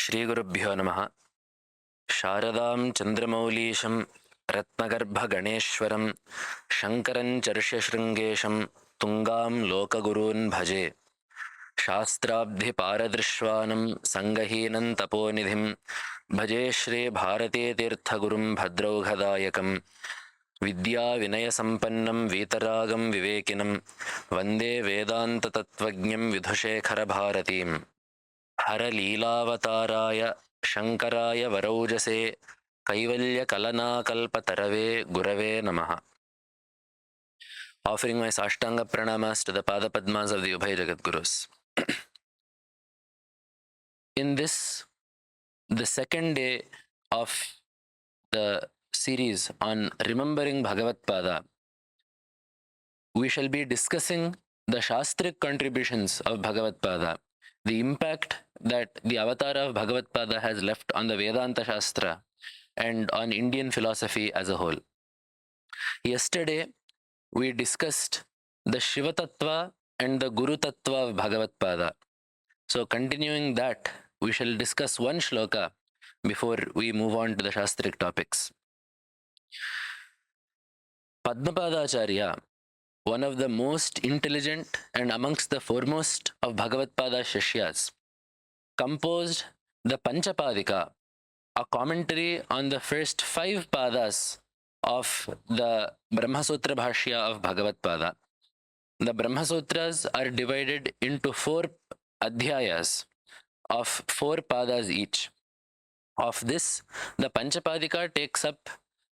श्रीगुरुभ्यो नमः। शारदां चन्द्रमौलीशं रत्नगर्भगणेश्वरं शङ्करं चर्ष्यशृङ्गेशं तुङ्गां लोकगुरून् भजे। शास्त्राब्धिपारदृश्वानं सङ्गहीनं तपोनिधिं भजे श्रीभारतीतीर्थगुरुं भद्रौघदायकं विद्याविनयसम्पन्नं वीतरागं विवेकिनं वन्दे वेदान्ततत्त्वज्ञं विधुशेखरभारतीम्। हरलीलावताराय शङ्कराय वरौजसे कैवल्यकलनाकल्पतरवे गुरवे नमः. Offering my Ashtanga Pranamas to the Pada Padmas of the Ubhay Jagadgurus. In this, the second day of the series on remembering Bhagavatpada, we shall be discussing the Shastric contributions of Bhagavatpada, the impact that the avatar of Bhagavatpada has left on the Vedanta Shastra and on Indian philosophy as a whole. Yesterday, we discussed the Shiva Tattva and the Guru Tattva of Bhagavatpada. So continuing that, we shall discuss one shloka before we move on to the Shastric topics. Padmapadacharya, one of the most intelligent and amongst the foremost of Bhagavatpada Shishyas, composed the Panchapadika, a commentary on the first 5 padas of the Brahma Sutra Bhashya of Bhagavatpada. The Brahma Sutras are divided into 4 adhyayas of 4 padas each. Of this, the Panchapadika takes up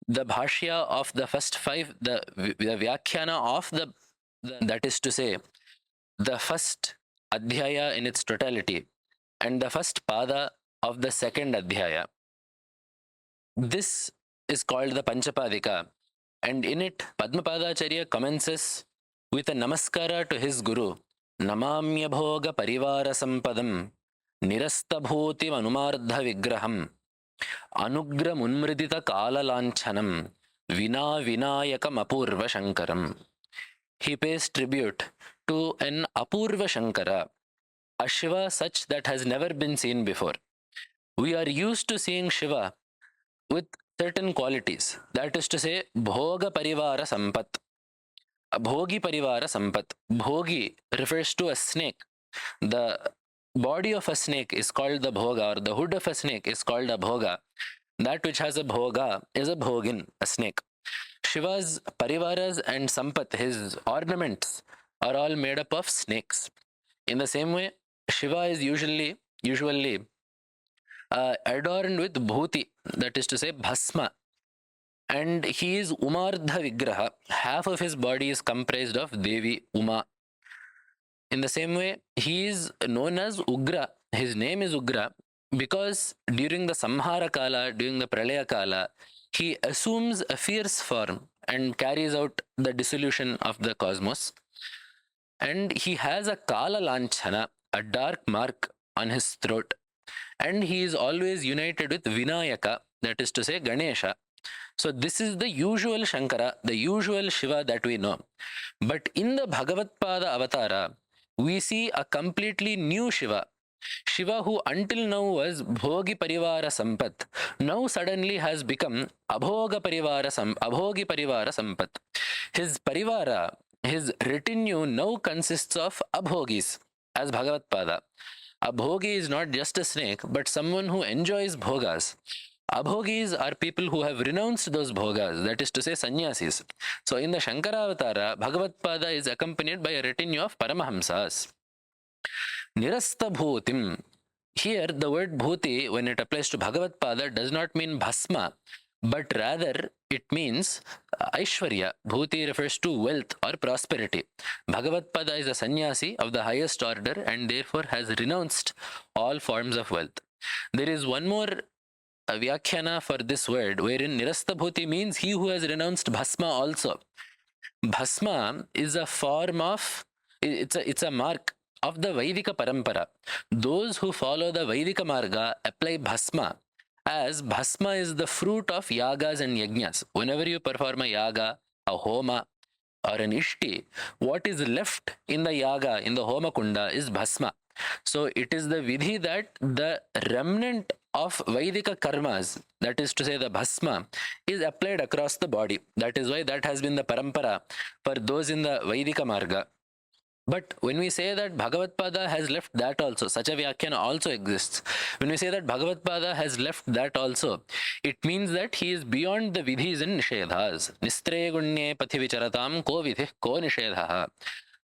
the Bhashya of the first 5, the Vyakhyana of that is to say, the first adhyaya in its totality, and the first pada of the second adhyaya. This is called the Panchapadika, and in it Padmapadacharya commences with a namaskara to his guru, Namamya Bhoga Parivara Sampadam Nirastabhuti Manumardha Vigraham Anugra Munmridita Kala Lanchanam Vina Vinayakam Apurva Shankaram. He pays tribute to an Apurva Shankara, a Shiva such that has never been seen before. We are used to seeing Shiva with certain qualities, that is to say, Bhoga Parivara Sampat. Bhogi Parivara Sampat. Bhogi refers to a snake. The body of a snake is called the Bhoga, or the hood of a snake is called a Bhoga. That which has a Bhoga is a Bhogin, a snake. Shiva's Parivaras and Sampat, his ornaments, are all made up of snakes. In the same way, Shiva is usually adorned with bhuti, that is to say bhasma, and he is Umardha Vigraha. Half of his body is comprised of Devi Uma. In the same way, he is known as Ugra. His name is Ugra because during the Samhara Kala, during the Pralaya Kala, he assumes a fierce form and carries out the dissolution of the cosmos. And he has a Kala Lanchana, a dark mark on his throat. And he is always united with Vinayaka, that is to say Ganesha. So this is the usual Shankara, the usual Shiva that we know. But in the Bhagavatpada Avatara, we see a completely new Shiva. Shiva, who until now was Bhogi Parivara Sampat, now suddenly has become Abhogi Parivara Sampat. His Parivara, his retinue now consists of Abhogis, as Bhagavatpada. A bhogi is not just a snake, but someone who enjoys bhogas. Abhogis are people who have renounced those bhogas, that is to say sannyasis. So in the Shankaravatara, Bhagavatpada is accompanied by a retinue of Paramahamsas. Nirasta bhutim. Here the word bhuti, when it applies to Bhagavatpada, does not mean bhasma, but rather it means Aishwarya. Bhuti refers to wealth or prosperity. Bhagavatpada is a sannyasi of the highest order and therefore has renounced all forms of wealth. There is one more Vyakhyana for this word, wherein Nirasta Bhuti means he who has renounced Bhasma also. Bhasma is a form of, it's a mark of the Vaidika Parampara. Those who follow the Vaidika Marga apply Bhasma, as Bhasma is the fruit of yagas and yajnas. Whenever you perform a yaga, a homa, or an ishti, what is left in the yaga, in the homa kunda, is Bhasma. So it is the vidhi that the remnant of Vaidika karmas, that is to say the bhasma, is applied across the body. That is why that has been the parampara for those in the Vaidika marga. But when we say that Bhagavatpada has left that also, such a Vyakhyan also exists. When we say that Bhagavatpada has left that also, it means that he is beyond the vidhis and nishedhas. Nistraya gunye pathi vicharatam ko vidhi ko nishedha.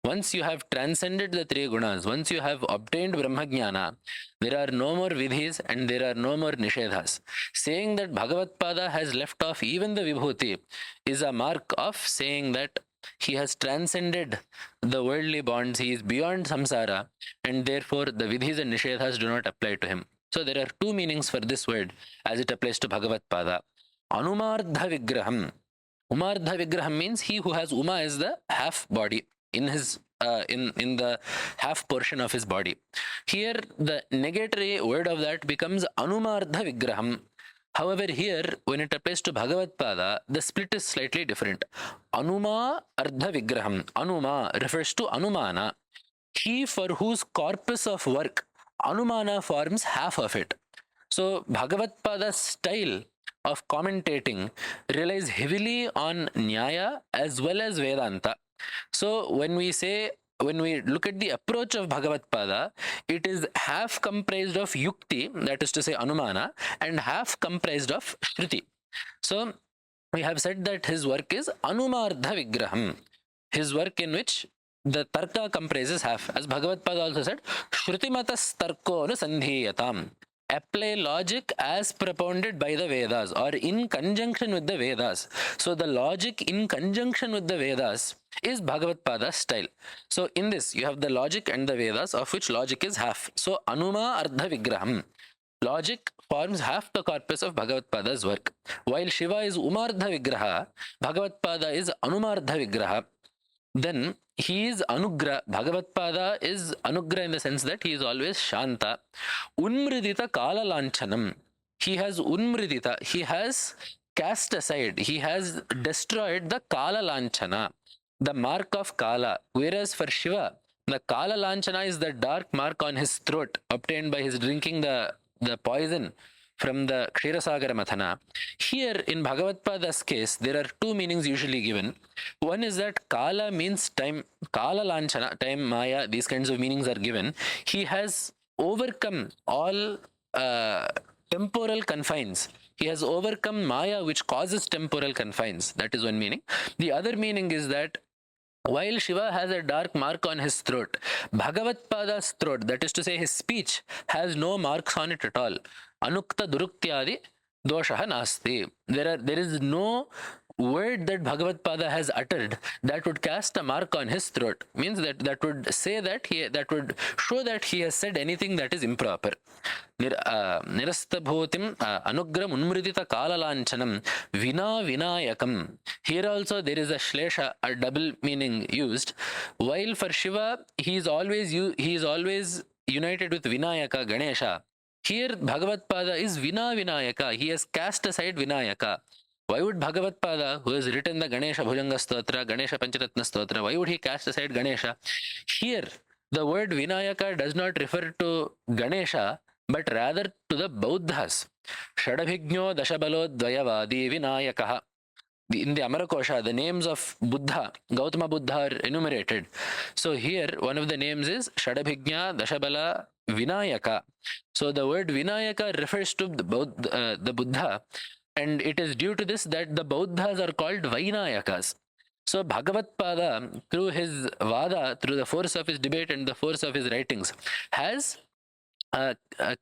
Once you have transcended the three gunas, once you have obtained Brahmajnana, there are no more vidhis and there are no more nishedhas. Saying that Bhagavatpada has left off even the vibhuti is a mark of saying that he has transcended the worldly bonds, he is beyond samsara, and therefore the vidhis and nishedhas do not apply to him. So there are two meanings for this word as it applies to Bhagavatpada. Anumardha Vigraham. Umardha Vigraham means he who has Uma as the half body in his in the half portion of his body. Here the negatory word of that becomes Anumardha Vigraham. However, here when it applies to Bhagavatpada, the split is slightly different. Anuma Ardha Vigraham. Anuma refers to Anumana. He for whose corpus of work Anumana forms half of it. So Bhagavatpada's style of commentating relies heavily on Nyaya as well as Vedanta. So when we look at the approach of Bhagavatpada, it is half comprised of Yukti, that is to say Anumana, and half comprised of Shruti. So we have said that his work is Anumardha Vigraham, his work in which the Tarka comprises half. As Bhagavatpada also said, Shrutimatas Tarko Sandhiyatam. Apply logic as propounded by the Vedas or in conjunction with the Vedas. So the logic in conjunction with the Vedas is Bhagavatpada's style. So in this, you have the logic and the Vedas, of which logic is half. So Anuma Ardha Vigraham. Logic forms half the corpus of Bhagavatpada's work. While Shiva is Umardha Vigraha, Bhagavatpada is Anumardha Vigraha. Then he is Anugra. Bhagavatpada is Anugra in the sense that he is always Shanta. Unmridita Kala Lanchanam. He has Unmridita. He has cast aside. He has destroyed the Kala Lanchana, the mark of Kala. Whereas for Shiva, the Kala Lanchana is the dark mark on his throat obtained by his drinking the poison from the Kshirasagara Mathana. Here in Bhagavatpada's case, there are two meanings usually given. One is that Kala means time, Kala Lanchana, time, Maya, these kinds of meanings are given. He has overcome all temporal confines. He has overcome Maya, which causes temporal confines. That is one meaning. The other meaning is that while Shiva has a dark mark on his throat, Bhagavatpada's throat, that is to say his speech, has no marks on it at all. Anukta Duruktyadi Doshaha Nasti. There is no word that Bhagavatpada has uttered that would cast a mark on his throat. Means that would say that would show that he has said anything that is improper. Nirastabhutim Anugram Unmridita Kalalanchanam Vina Vinayakam. Here also there is a shlesha, a double meaning used. While for Shiva he is always united with Vinayaka, Ganesha. Here Bhagavatpada is Vina Vinayaka. He has cast aside Vinayaka. Why would Bhagavatpada, who has written the Ganesha Bhujanga Stotra, Ganesha Pancharatna Stotra, why would he cast aside Ganesha? Here, the word Vinayaka does not refer to Ganesha, but rather to the Bauddhas. Shadabhigno Dashabalo Dvayavadi Vinayakaha. In the Amarakosha, the names of Buddha, Gautama Buddha, are enumerated. So here, one of the names is Shadabhignya Dashabala Vinayaka. So the word Vinayaka refers to the Buddha, and it is due to this that the Bauddhas are called Vainayakas. So Bhagavatpada, through his Vada, through the force of his debate and the force of his writings, has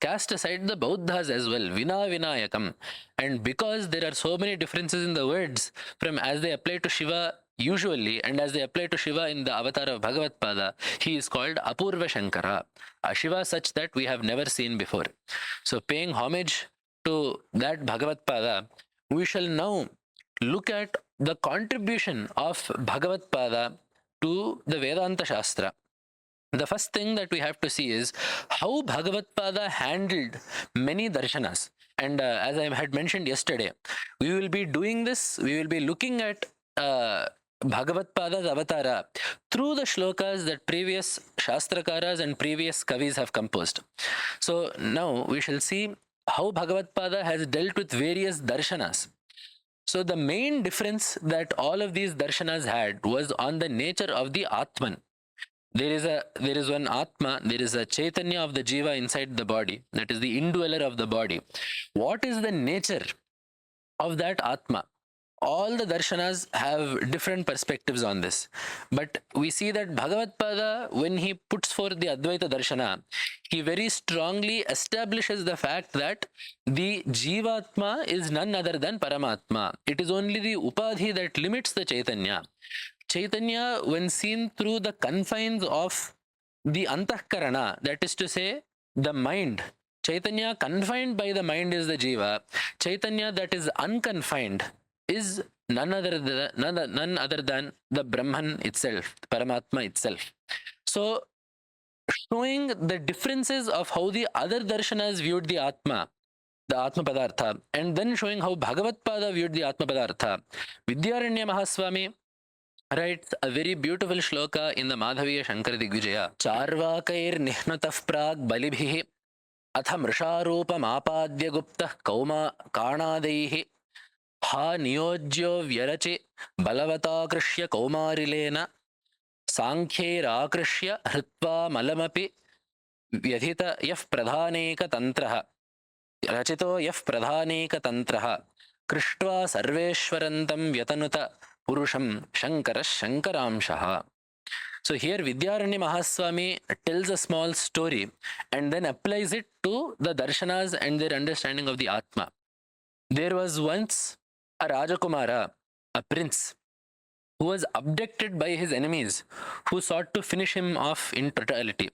cast aside the Bauddhas as well, Vina Vinayakam. And because there are so many differences in the words from as they apply to Shiva usually and as they apply to Shiva in the avatar of Bhagavatpada, he is called Apurva Shankara, a Shiva such that we have never seen before. So paying homage to that Bhagavatpada, we shall now look at the contribution of Bhagavatpada to the Vedanta Shastra. The first thing that we have to see is how Bhagavatpada handled many darshanas. And as I had mentioned yesterday, we will be doing this, we will be looking at Bhagavatpada's avatara through the shlokas that previous Shastrakaras and previous Kavis have composed. So now we shall see how Bhagavatpada has dealt with various darshanas. So the main difference that all of these darshanas had was on the nature of the Atman. There is one Atma, there is a Chaitanya of the Jiva inside the body, that is the indweller of the body. What is the nature of that Atma? All the darshanas have different perspectives on this. But we see that Bhagavatpada, when he puts forth the Advaita Darshana, he very strongly establishes the fact that the Jivatma is none other than Paramatma. It is only the Upadhi that limits the Chaitanya. Chaitanya, when seen through the confines of the Antahkarana, that is to say, the mind, Chaitanya confined by the mind is the Jiva. Chaitanya that is unconfined is none other than the Brahman itself, Paramatma itself. So, showing the differences of how the other darshanas viewed the Atma Padartha, and then showing how Bhagavatpada viewed the Atma Padartha, Vidyaranya Mahaswami writes a very beautiful shloka in the Madhaviya Shankara Digvijaya. Charvakair nihnataf prag balibhihi atha mrisharupam apadya guptah kauma kanadaihi ha niyojyo vyarache balavatakrishya kaumarilena सांख्यैराकृष्य हृत्वा मलमपि व्यथित यः प्रधानेकतन्त्रः रचितो यः प्रधानेकतन्त्रः कृष्ट्वा सर्वेश्वरन्तं व्यतनुत पुरुषं शङ्करः शङ्करांशः. So here Vidyaranya Mahaswami tells a small story and then applies it to the darshanas and their understanding of the Atma. There was once a Rajakumara, a prince, who was abducted by his enemies, who sought to finish him off in totality.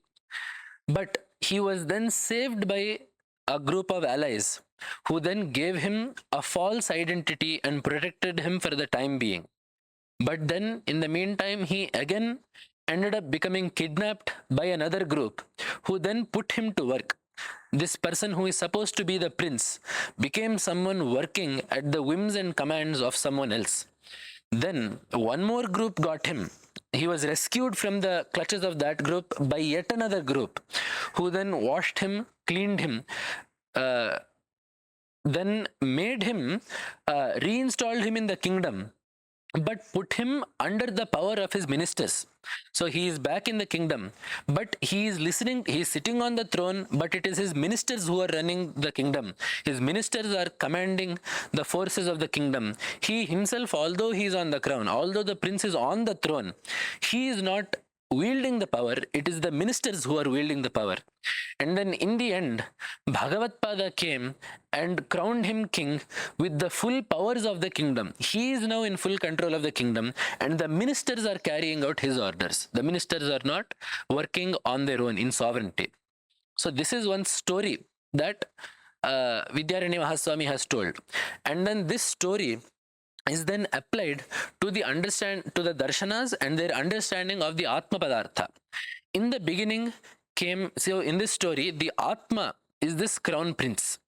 But he was then saved by a group of allies, who then gave him a false identity and protected him for the time being. But then, in the meantime, he again ended up becoming kidnapped by another group, who then put him to work. This person, who is supposed to be the prince, became someone working at the whims and commands of someone else. Then one more group got him. He was rescued from the clutches of that group by yet another group, who then washed him, cleaned him, then made him, reinstalled him in the kingdom, but put him under the power of his ministers. So he is back in the kingdom, but he is listening, he is sitting on the throne, but it is his ministers who are running the kingdom. His ministers are commanding the forces of the kingdom. He himself, although he is on the crown, although the prince is on the throne, he is not wielding the power. It is the ministers who are wielding the power. And then in the end, Bhagavatpada came and crowned him king with the full powers of the kingdom. He is now in full control of the kingdom, and the ministers are carrying out his orders. The ministers are not working on their own in sovereignty. So this is one story that Vidyaranya Mahaswami has told. And then this story is then applied to the darshanas and their understanding of the Atma Padartha. In the beginning so in this story, the Atma is this crown prince.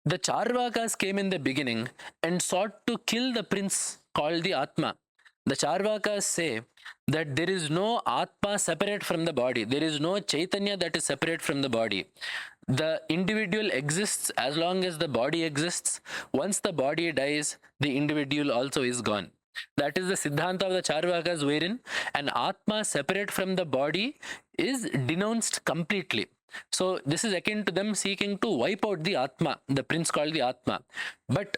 The Charvakas came in the beginning and sought to kill the prince called the Atma. The Charvakas say that there is no Atma separate from the body. There is no Chaitanya that is separate from the body. The individual exists as long as the body exists. Once the body dies, the individual also is gone. That is the Siddhanta of the Charvakas, wherein an Atma separate from the body is denounced completely. So this is akin to them seeking to wipe out the Atma, the prince called the Atma. But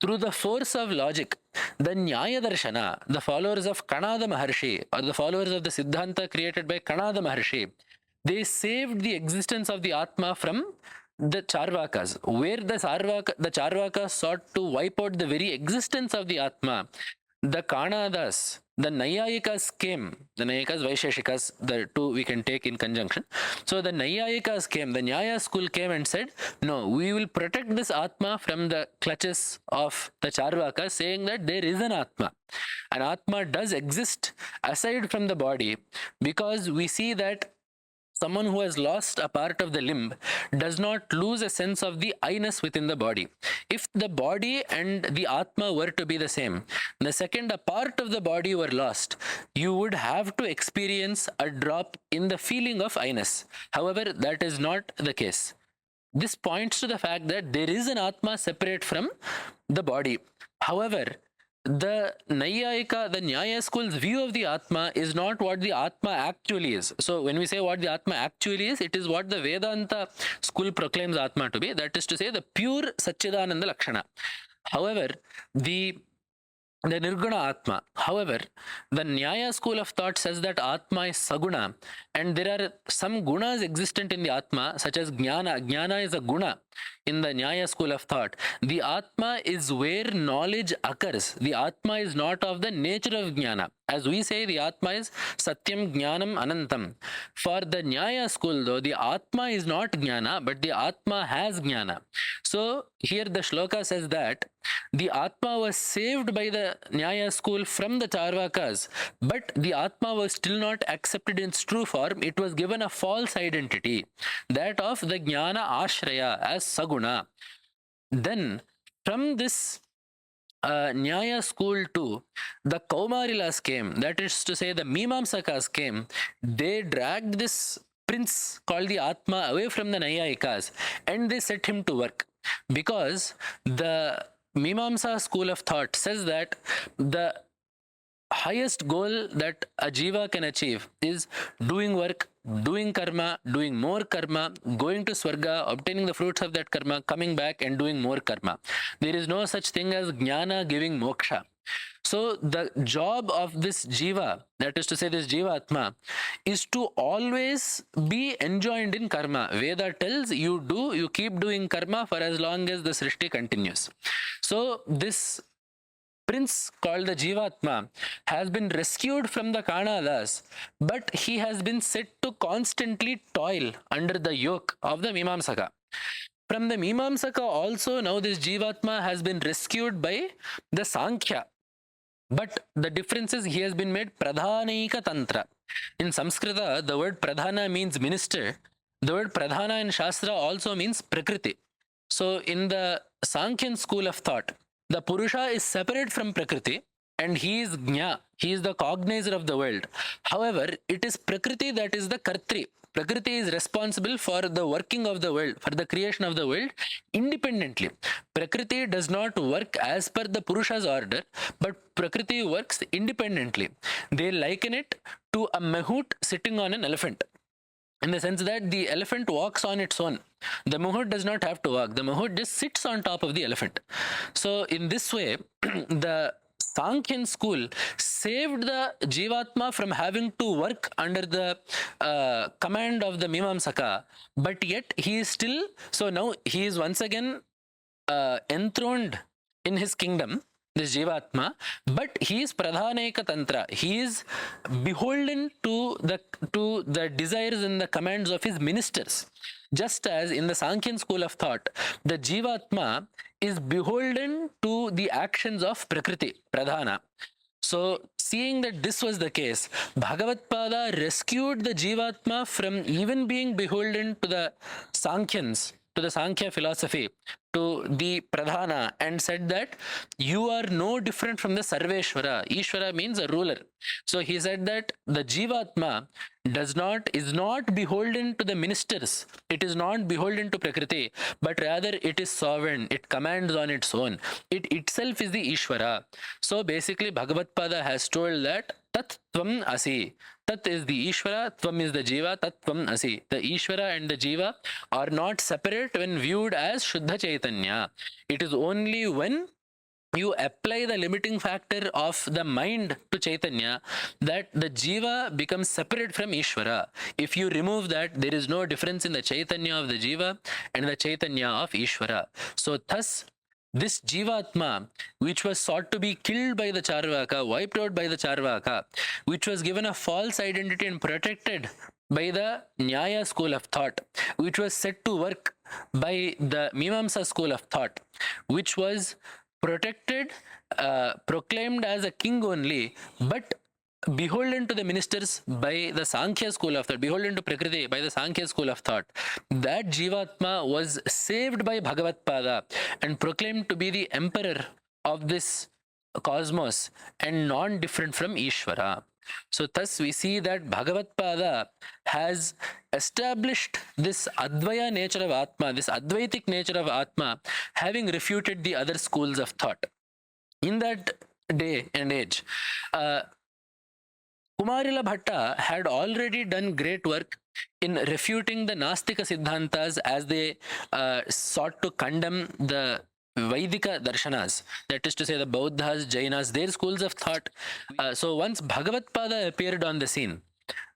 through the force of logic, the Nyaya Darshana, the followers of Kanada Maharshi, or the followers of the Siddhanta created by Kanada Maharshi, they saved the existence of the Atma from the Charvakas, where the Charvakas sought to wipe out the very existence of the Atma. The Kanadas, the Nayayikas came, the Nayayikas, Vaisheshikas, the two we can take in conjunction. So the Nayayikas came, the Nyaya school came and said, no, we will protect this Atma from the clutches of the Charvakas, saying that there is an Atma. An Atma does exist aside from the body, because we see that Someone who has lost a part of the limb does not lose a sense of the I-ness within the body. If the body and the Atma were to be the same, the second a part of the body were lost, you would have to experience a drop in the feeling of I-ness. However, that is not the case. This points to the fact that there is an Atma separate from the body. However, the Nayayika, the Nyaya school's view of the Atma is not what the Atma actually is. So when we say what the Atma actually is, it is what the Vedanta school proclaims Atma to be. That is to say, the pure Satchidananda Lakshana. However, the Nirguna Atma. However, the Nyaya school of thought says that Atma is Saguna, and there are some gunas existent in the Atma, such as Jnana. Jnana is a guna in the Nyaya school of thought. The Atma is where knowledge occurs. The Atma is not of the nature of Jnana. As we say, the Atma is Satyam Jnanam Anantam. For the Nyaya school, though, the Atma is not Jnana, but the Atma has Jnana. So here the shloka says that the Atma was saved by the Nyaya school from the Charvakas, but the Atma was still not accepted in its true form. It was given a false identity, that of the Jnana Ashraya as Saguna. Then from this Nyaya school too, the Kaumarilas came, that is to say the Mimamsakas came. They dragged this prince called the Atma away from the Nayayikas and they set him to work, because the Mimamsa school of thought says that the highest goal that a jiva can achieve is doing work, doing karma, doing more karma, going to Swarga, obtaining the fruits of that karma, coming back and doing more karma. There is no such thing as jnana giving moksha. So the job of this jiva, that is to say this jivatma, is to always be enjoined in karma. Veda tells you keep doing karma for as long as the srishti continues. So this prince called the Jivatma has been rescued from the Kanadas, but he has been set to constantly toil under the yoke of the Mimamsaka. From the Mimamsaka also, now this Jivatma has been rescued by the Sankhya. But the difference is he has been made Pradhanaika Tantra. In Sanskrita, the word Pradhana means minister. The word Pradhana in Shastra also means Prakriti. So in the Sankhyan school of thought, the Purusha is separate from Prakriti and he is Jna, he is the cognizer of the world. However, it is Prakriti that is the Kartri. Prakriti is responsible for the working of the world, for the creation of the world independently. Prakriti does not work as per the Purusha's order, but Prakriti works independently. They liken it to a mahout sitting on an elephant, in the sense that the elephant walks on its own. The mahout does not have to walk. The mahout just sits on top of the elephant. So in this way, the Sankhyan school saved the Jivatma from having to work under the command of the Mimamsaka, but yet he is still, so now he is once again enthroned in his kingdom, this Jivatma, but he is Pradhaneka Tantra. He is beholden to the desires and the commands of his ministers. Just as in the Sankhyan school of thought, the Jivatma is beholden to the actions of Prakriti, Pradhana. So, seeing that this was the case, Bhagavatpada rescued the Jivatma from even being beholden to the Sankhyans, to the Sankhya philosophy, to the Pradhana, and said that you are no different from the Sarveshwara. Ishvara means a ruler. So he said that the Jivatma is not beholden to the ministers. It is not beholden to Prakriti, but rather it is sovereign. It commands on its own. It itself is the Ishvara. So basically Bhagavatpada has told that Tat Tvam Asi. Tat is the Ishvara, Tvam is the Jiva, Tat Tvam Asi. The Ishvara and the Jiva are not separate when viewed as Shuddha Chaitanya. It is only when you apply the limiting factor of the mind to Chaitanya that the Jiva becomes separate from Ishvara. If you remove that, there is no difference in the Chaitanya of the Jiva and the Chaitanya of Ishvara. So thus, this Jivatma, which was sought to be killed by the Charvaka, wiped out by the Charvaka, which was given a false identity and protected by the Nyaya school of thought, which was set to work by the Mimamsa school of thought, which was protected, proclaimed as a king only, but beholden to the ministers by the Sankhya school of thought, beholden to Prakriti by the Sankhya school of thought, that Jivatma was saved by Bhagavatpada and proclaimed to be the emperor of this cosmos and non-different from Ishvara. So thus we see that Bhagavatpada has established this Advaya nature of Atma, this Advaitic nature of Atma, having refuted the other schools of thought. In that day and age, Kumarila Bhatta had already done great work in refuting the Nastika Siddhantas as they sought to condemn the Vedika darshanas, that is to say the Bauddhas, Jainas, their schools of thought. So once Bhagavatpada appeared on the scene,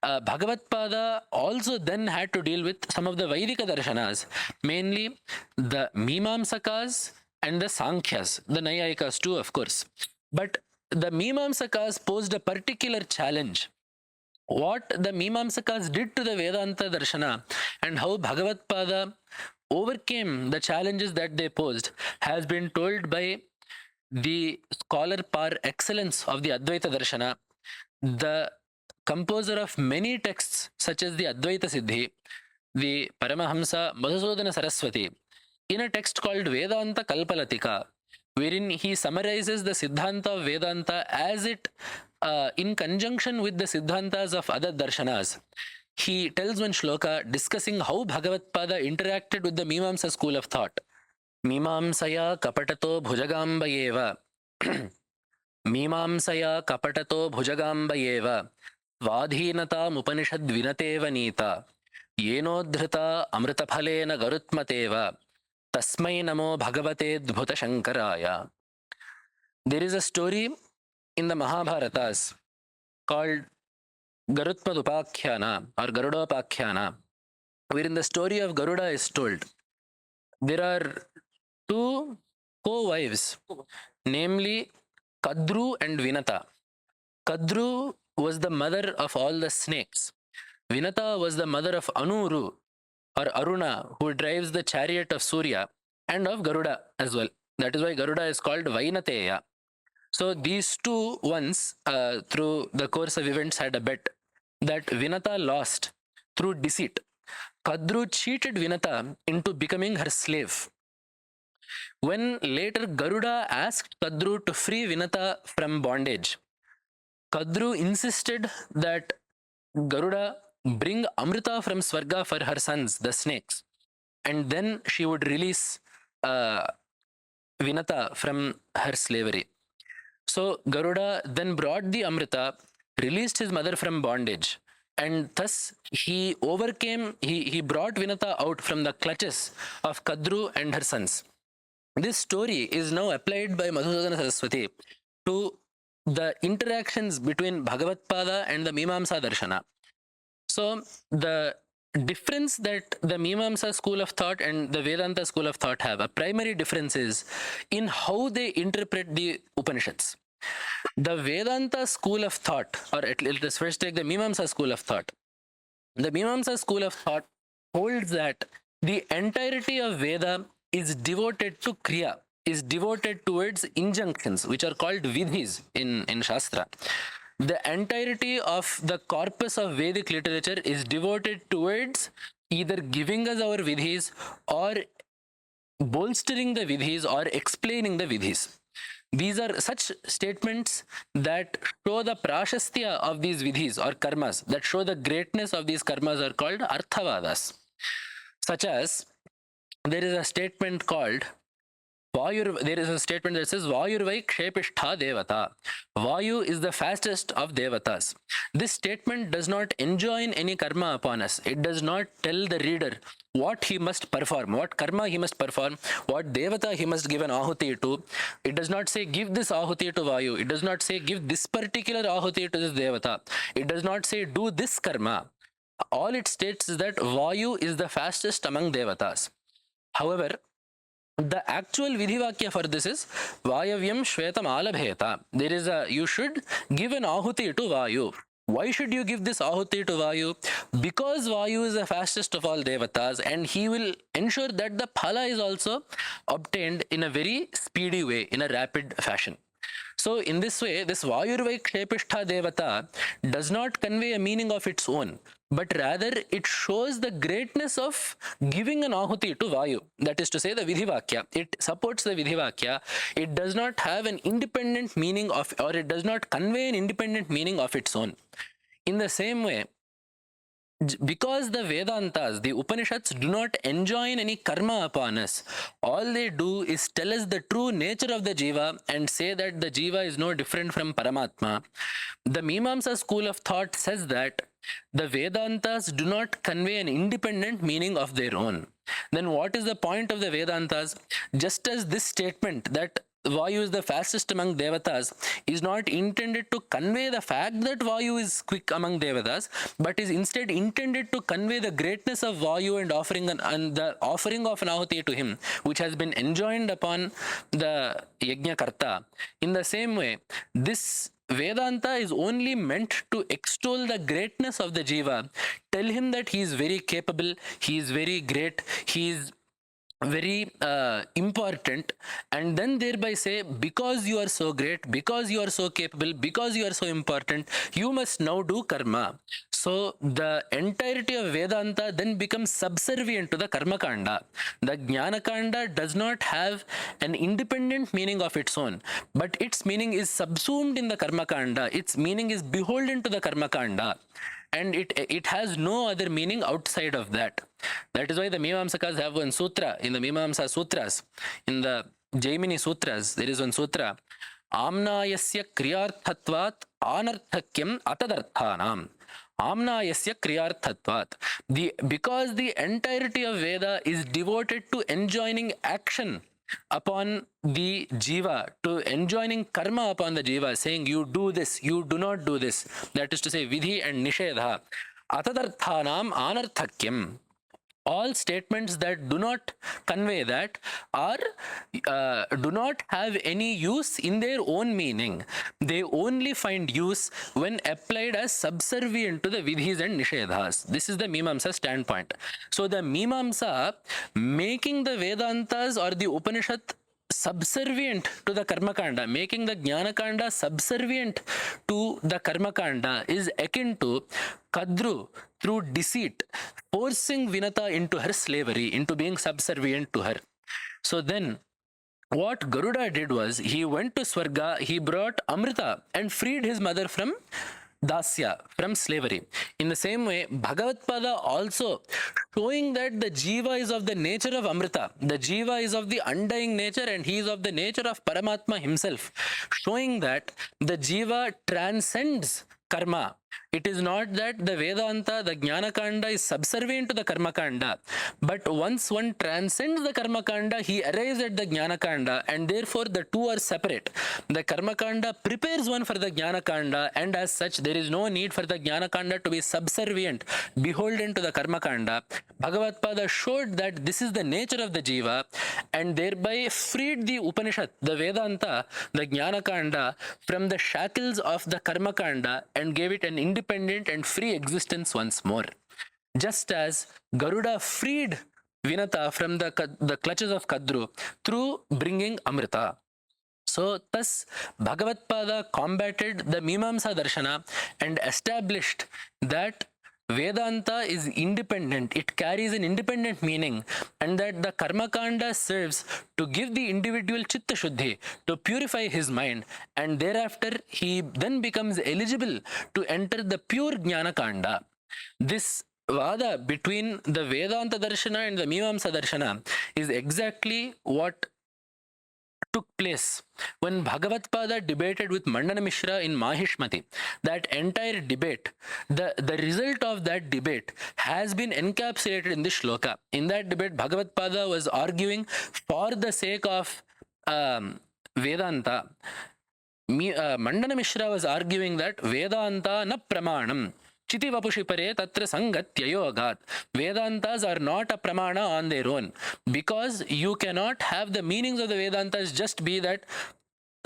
Bhagavatpada also then had to deal with some of the Vedika darshanas, mainly the Mimamsakas and the Sankhyas, the Nayayikas too, of course. But the Mimamsakas posed a particular challenge. What the Mimamsakas did to the Vedanta Darshana and how Bhagavatpada overcame the challenges that they posed has been told by the scholar par excellence of the Advaita Darshana, the composer of many texts such as the Advaita Siddhi, the Paramahamsa Madhusudana Saraswati, in a text called Vedanta Kalpalatika, wherein he summarizes the Siddhanta of Vedanta as it in conjunction with the Siddhantas of other darshanas. He tells one shloka discussing how Bhagavatpada interacted with the Mimamsa school of thought. Mimamsaya kapatato bhujagambayeva Mimamsaya kapatato bhujagambayeva Vadhinatam Upanishad vinateva nita Yenodhrita amritaphalena garutmateva Tasmai namo Bhagavate Advaita Shankaracharya. There is a story in the Mahabharatas called Garutmad Upakhyana or Garudopakhyanā, wherein the story of Garuda is told. There are two co-wives, namely Kadru and Vinata. Kadru was the mother of all the snakes. Vinata was the mother of Anuru or Aruna, who drives the chariot of Surya, and of Garuda as well. That is why Garuda is called Vainateya. So these two once, through the course of events, had a bet that Vinata lost through deceit. Kadru cheated Vinata into becoming her slave. When later Garuda asked Kadru to free Vinata from bondage, Kadru insisted that Garuda bring Amrita from Swarga for her sons, the snakes, and then she would release Vinata from her slavery. So Garuda then brought the Amrita, released his mother from bondage, and thus he overcame, he brought Vinata out from the clutches of Kadru and her sons. This story is now applied by Madhusudana Saraswati to the interactions between Bhagavatpada and the Mimamsa Darshana. So the difference that the Mimamsa school of thought and the Vedanta school of thought have, a primary difference is in how they interpret the Upanishads. The Vedanta school of thought, or let us first take the Mimamsa school of thought. The Mimamsa school of thought holds that the entirety of Veda is devoted to Kriya, is devoted towards injunctions, which are called Vidhis in Shastra. The entirety of the corpus of Vedic literature is devoted towards either giving us our Vidhis or bolstering the Vidhis or explaining the Vidhis. These are such statements that show the prashastya of these Vidhis or karmas, that show the greatness of these karmas are called Arthavadas. Such as, there is a statement called there is a statement that says Vayurvai Kshepishtha Devata. Vayu is the fastest of Devatas. This statement does not enjoin any karma upon us. It does not tell the reader what he must perform, what karma he must perform, what Devata he must give an ahuti to. It does not say give this ahuti to Vayu. It does not say give this particular ahuti to this Devata. It does not say do this karma. All it states is that Vayu is the fastest among Devatas. However, the actual Vidhivakya for this is Vayavyam Shvetam Alabheta. There is you should give an ahuti to Vayu. Why should you give this ahuti to Vayu? Because Vayu is the fastest of all Devatas and he will ensure that the phala is also obtained in a very speedy way, in a rapid fashion. So in this way, this Vayurvai Kshepishtha Devata does not convey a meaning of its own, but rather it shows the greatness of giving an ahuti to Vayu. That is to say, the Vidhivakya. It supports the Vidhivakya. It does not have an independent meaning of, or it does not convey an independent meaning of its own. In the same way, because the Vedantas, the Upanishads, do not enjoin any karma upon us, all they do is tell us the true nature of the Jiva and say that the Jiva is no different from Paramatma. The Mimamsa school of thought says that the Vedantas do not convey an independent meaning of their own. Then what is the point of the Vedantas? Just as this statement that Vayu is the fastest among Devatas is not intended to convey the fact that Vayu is quick among Devatas, but is instead intended to convey the greatness of Vayu and the offering of an ahuti to him, which has been enjoined upon the Yajna Karta. In the same way, this Vedanta is only meant to extol the greatness of the Jiva, tell him that he is very capable, he is very great, he is very important, and then thereby say, because you are so great, because you are so capable, because you are so important, you must now do karma. So the entirety of Vedanta then becomes subservient to the Karma Kanda. The Jnana Kanda does not have an independent meaning of its own, but its meaning is subsumed in the Karma Kanda. Its meaning is beholden to the Karma Kanda, and it has no other meaning outside of that. That is why the Mimamsakas have one sutra in the Mimamsa Sutras. In the Jaimini Sutras, there is one sutra, Amnayasya Kriyarthatvat Anarthakyam Atadarthanam. Amnayasya Kriyarthatvat. Because the entirety of Veda is devoted to enjoining action upon the Jiva, to enjoining karma upon the Jiva, saying you do this, you do not do this. That is to say, Vidhi and Nishedha. Atadarthanam Anarthakyam. All statements that do not convey that are do not have any use in their own meaning. They only find use when applied as subservient to the vidhis and nishedhas. This is the Mimamsa standpoint. So the Mimamsa, making the Vedantas or the Upanishad subservient to the Karma Kanda, making the Jnana Kanda subservient to the Karma Kanda, is akin to Kadru, through deceit, forcing Vinata into her slavery, into being subservient to her. So then, what Garuda did was, he went to Swarga, he brought Amrita and freed his mother from Dasya, from slavery. In the same way, Bhagavatpada also, showing that the Jiva is of the nature of Amrita, the Jiva is of the undying nature and he is of the nature of Paramatma himself, showing that the Jiva transcends karma. It is not that the Vedanta, the Jnana Kanda is subservient to the Karma Kanda, but once one transcends the Karma Kanda, he arrives at the Jnana Kanda, and therefore the two are separate. The Karma Kanda prepares one for the Jnana Kanda, and as such there is no need for the Jnana Kanda to be subservient, beholden to the Karma Kanda. Bhagavatpada showed that this is the nature of the Jiva, and thereby freed the Upanishad, the Vedanta, the Jnana Kanda, from the shackles of the Karma Kanda and gave it an independent and free existence once more. Just as Garuda freed Vinata from the clutches of Kadru through bringing Amrita. So thus Bhagavatpada combated the Mimamsa Darshana and established that Vedanta is independent, it carries an independent meaning, and that the Karma Kanda serves to give the individual Chitta Shuddhi, to purify his mind, and thereafter he then becomes eligible to enter the pure Jnana Kanda. This Vada between the Vedanta Darshana and the Mimamsa Darshana is exactly what took place when Bhagavatpada debated with Mandana Mishra in Mahishmati. That entire debate, the result of that debate has been encapsulated in this shloka. In that debate, Bhagavatpada was arguing for the sake of Vedanta. Mandana Mishra was arguing that Vedanta na pramanam. Chiti Vapushipare Tatra Sangatyayogat. Vedantas are not a pramana on their own, because you cannot have the meanings of the Vedantas just be that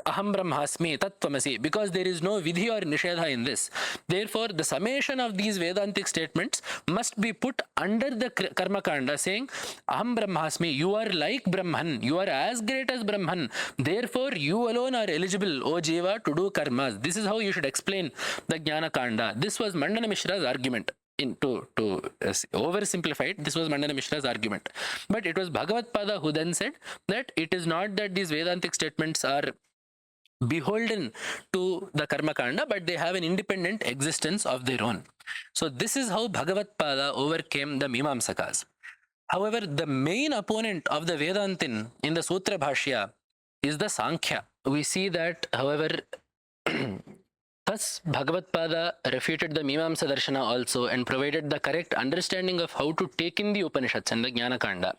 aham brahmasmi tattvamasi, because there is no vidhi or nishedha in this. Therefore, the summation of these Vedantic statements must be put under the karma kanda, saying aham brahmasmi, you are like Brahman, you are as great as Brahman, therefore you alone are eligible, O jiva, to do karmas. This is how you should explain the Jnana Kanda. This was Mandana Mishra's argument. To oversimplify it, this was Mandana Mishra's argument. But it was Bhagavatpada who then said that it is not that these Vedantic statements are beholden to the Karma Kanda, but they have an independent existence of their own. So this is how Bhagavatpada overcame the Mimamsakas. However, the main opponent of the Vedantin in the Sutra Bhashya is the Sankhya. We see that, however, thus Bhagavatpada refuted the Mimamsa Darshana also and provided the correct understanding of how to take in the Upanishads and the Jnana Kanda.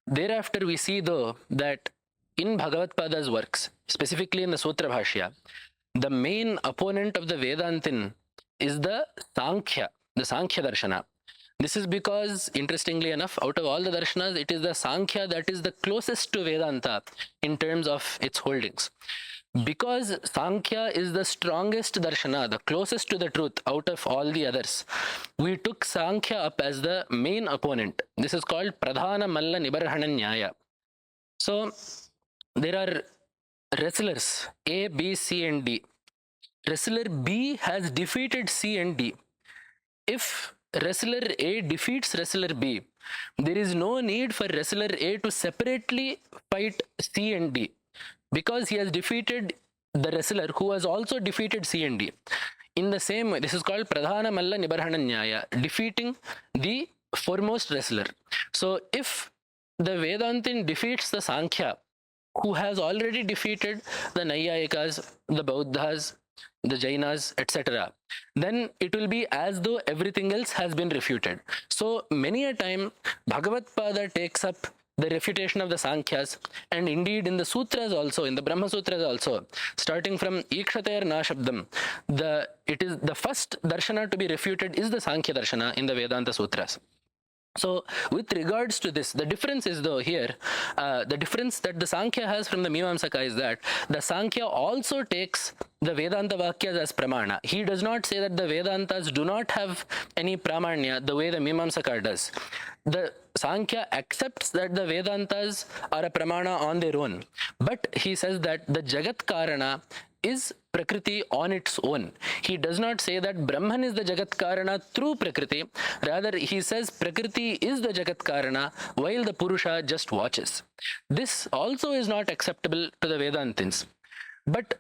Thereafter, we see though that in Bhagavatpada's works, specifically in the Sutra Bhashya, the main opponent of the Vedantin is the Sankhya Darshana. This is because, interestingly enough, out of all the darshanas, it is the Sankhya that is the closest to Vedanta in terms of its holdings. Because Sankhya is the strongest darshana, the closest to the truth out of all the others, we took Sankhya up as the main opponent. This is called Pradhana Malla Nibarhana Nyaya. So, there are wrestlers A, B, C and D. Wrestler B has defeated C and D. If wrestler A defeats wrestler B, there is no need for wrestler A to separately fight C and D, because he has defeated the wrestler who has also defeated C and D. In the same way, this is called Pradhana Malla Nibarhana Nyaya, defeating the foremost wrestler. So if the Vedantin defeats the Sankhya, who has already defeated the Naiyayikas, the Bauddhas, the Jainas, etc., then it will be as though everything else has been refuted. So many a time, Bhagavatpada takes up the refutation of the Sankhyas, and indeed in the Sutras also, in the Brahma Sutras also, starting from Ikshater Na Shabdam, it is the first darshana to be refuted is the Sankhya Darshana in the Vedanta Sutras. So, with regards to this, the difference is though here, the difference that the Sankhya has from the Mimamsaka is that the Sankhya also takes the Vedanta Vakyas as Pramana. He does not say that the Vedantas do not have any Pramanya the way the Mimamsaka does. The Sankhya accepts that the Vedantas are a Pramana on their own, but he says that the Jagat Karana is Prakriti on its own. He does not say that Brahman is the Jagat Karana through Prakriti. Rather, he says Prakriti is the Jagat Karana while the Purusha just watches. This also is not acceptable to the Vedantins. But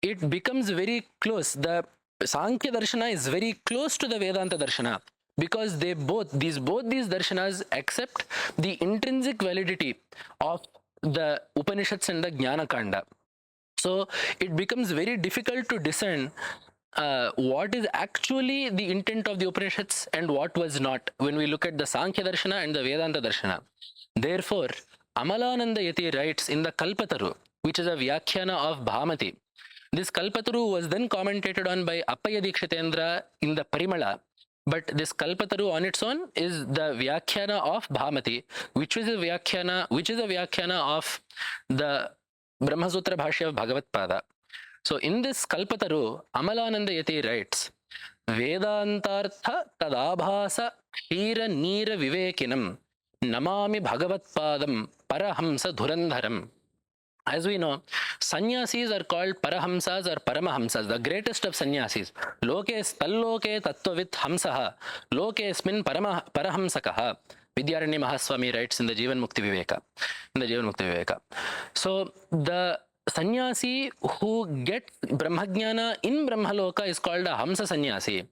it becomes very close. The Sankhya Darshana is very close to the Vedanta Darshana, because both these darshanas accept the intrinsic validity of the Upanishads and the Jnana Kanda. So it becomes very difficult to discern what is actually the intent of the Upanishads and what was not when we look at the Sankhya Darshana and the Vedanta Darshana. Therefore, Amalananda Yati writes in the Kalpataru, which is a Vyakhyana of Bhamati. This Kalpataru was then commentated on by Appaya Dikshitendra in the Parimala. But this Kalpataru on its own is the Vyakhyana of Bhamati, which is a Vyakhyana of the Brahma Sutra Bhashya of Bhagavatpada. So in this Kalpataru, Amalananda Yati writes, Vedantartha tadabhasa Shira Nira Vivekinam Namami Bhagavatpadam Parahamsa Dhurandharam. As we know, sannyasis are called Parahamsas or Paramahamsas, the greatest of sannyasis. Loke talloke tattvavit hamsaha, loke esmin parahamsakaha. Vidyaranya Mahaswami writes in the Jivan Mukti Viveka. So the sannyasi who gets Brahmajnana in Brahmaloka is called a Hamsa sannyasi.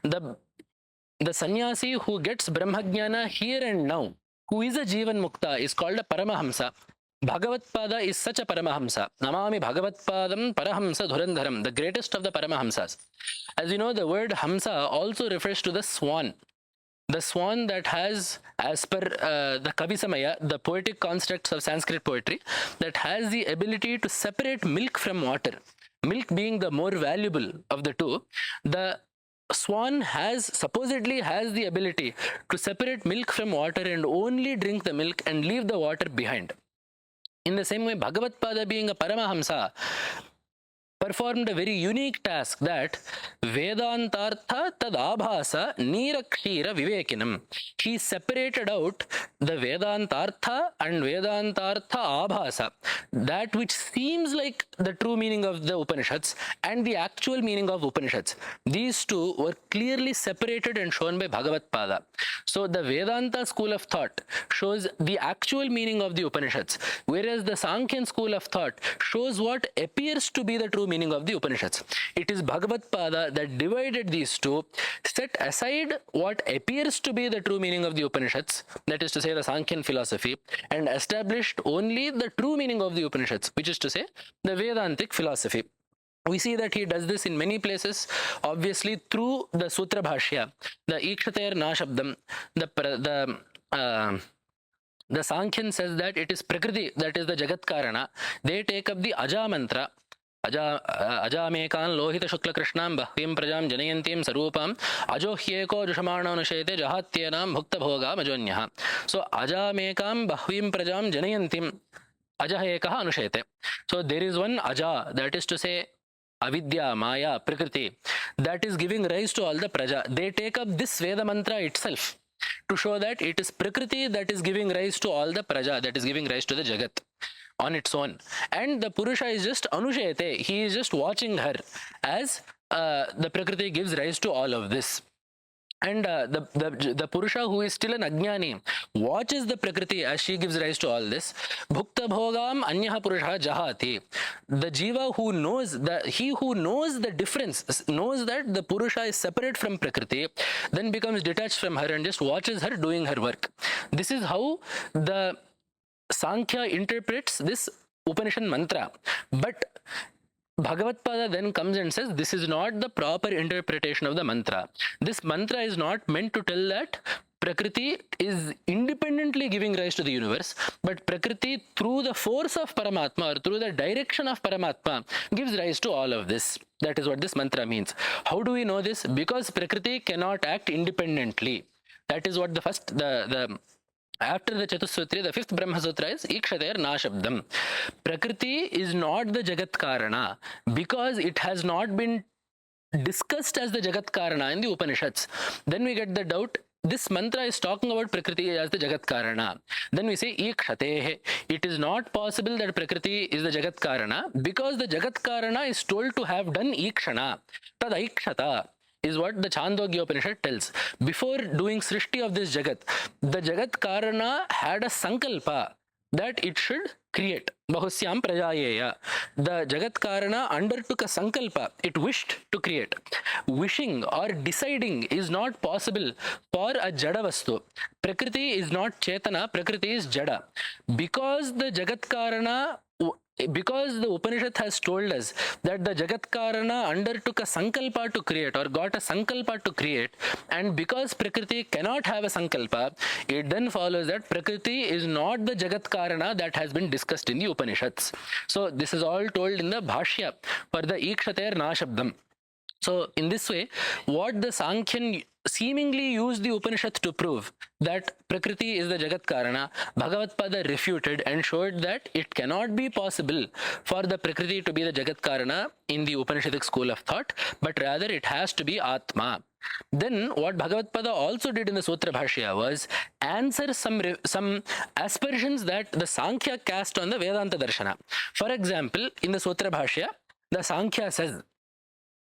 The sannyasi who gets Brahmajnana here and now, who is a Jivan Mukta, is called a Paramahamsa. Bhagavatpada is such a Paramahamsa. Namami Bhagavatpadam Parahamsa Dhurandharam, the greatest of the Paramahamsas. As you know, the word Hamsa also refers to the swan. The swan that has, as per the Kavisamaya, the poetic constructs of Sanskrit poetry, that has the ability to separate milk from water. Milk being the more valuable of the two, the swan supposedly has the ability to separate milk from water and only drink the milk and leave the water behind. In the same way, Bhagavatpada, being a Paramahamsa, performed a very unique task, that Vedantartha tad abhasa nirakshira vivekinam. He separated out the Vedantartha and Vedantartha abhasa, that which seems like the true meaning of the Upanishads and the actual meaning of Upanishads. These two were clearly separated and shown by Bhagavatpada. So the Vedanta school of thought shows the actual meaning of the Upanishads, whereas the Sankhyan school of thought shows what appears to be the true meaning of the Upanishads. It is Bhagavatpada that divided these two, set aside what appears to be the true meaning of the Upanishads, that is to say the Sankhyan philosophy, and established only the true meaning of the Upanishads, which is to say the Vedantic philosophy. We see that he does this in many places, obviously through the Sutra Bhashya, the Ikshater Nashabdam, the Sankhyan says that it is Prakriti that is the Jagat Karana. They take up the Aja mantra. Ajamekan lohita shukla krishnam bahvim prajam janayantim sarupam ajohyeko jushamananushete jahatyenam bhukta bhoga majonyaha. So Ajamekam bahvim prajam janayantim ajahekaha anushete. So there is one Aja, that is to say Avidya, Maya, Prakriti, that is giving rise to all the praja. They take up this Veda mantra itself to show that it is Prakriti that is giving rise to all the praja, that is giving rise to the Jagat on its own. And the Purusha is just Anushete, he is just watching her as the Prakriti gives rise to all of this. And the Purusha, who is still an Ajnani, watches the Prakriti as she gives rise to all this. Bhukta bhogam anyaha purusha jahati. The Jiva who knows, he who knows the difference, knows that the Purusha is separate from Prakriti, then becomes detached from her and just watches her doing her work. This is how the Sankhya interprets this Upanishad mantra. But Bhagavatpada then comes and says this is not the proper interpretation of the mantra. This mantra is not meant to tell that Prakriti is independently giving rise to the universe, but Prakriti, through the force of Paramatma or through the direction of Paramatma, gives rise to all of this. That is what this mantra means. How do we know this? Because Prakriti cannot act independently. That is what the first, after the Chatussutra, the fifth Brahma Sutra is Ikshater Nashabdam. Prakriti is not the Jagat Karana because it has not been discussed as the Jagat Karana in the Upanishads. Then we get the doubt, this mantra is talking about Prakriti as the Jagat Karana. Then we say Ikshatehe. It is not possible that Prakriti is the Jagat Karana because the Jagat Karana is told to have done Ikshana. Tad Aikshata is what the Chandogya Upanishad tells. Before doing Srishti of this Jagat, the Jagat Karana had a Sankalpa that it should create. Bahusyam Prajayeya. The Jagat Karana undertook a Sankalpa. It wished to create. Wishing or deciding is not possible for a Jada Vastu. Prakriti is not Chetana, Prakriti is Jada. Because the Jagat Karana, because the Upanishad has told us that the Jagat Karana undertook a Sankalpa to create or got a Sankalpa to create, and because Prakriti cannot have a Sankalpa, it then follows that Prakriti is not the Jagat Karana that has been discussed in the Upanishads. So this is all told in the Bhashya for the Ikshater Nashabdam. So in this way, what the Sankhyan seemingly used the Upanishad to prove that Prakriti is the Jagat Karana, Bhagavatpada refuted and showed that it cannot be possible for the Prakriti to be the Jagat Karana in the Upanishadic school of thought, but rather it has to be Atma. Then what Bhagavatpada also did in the Sutra Bhashya was answer some aspersions that the Sankhya cast on the Vedanta Darshana. For example, in the Sutra Bhashya, the Sankhya says,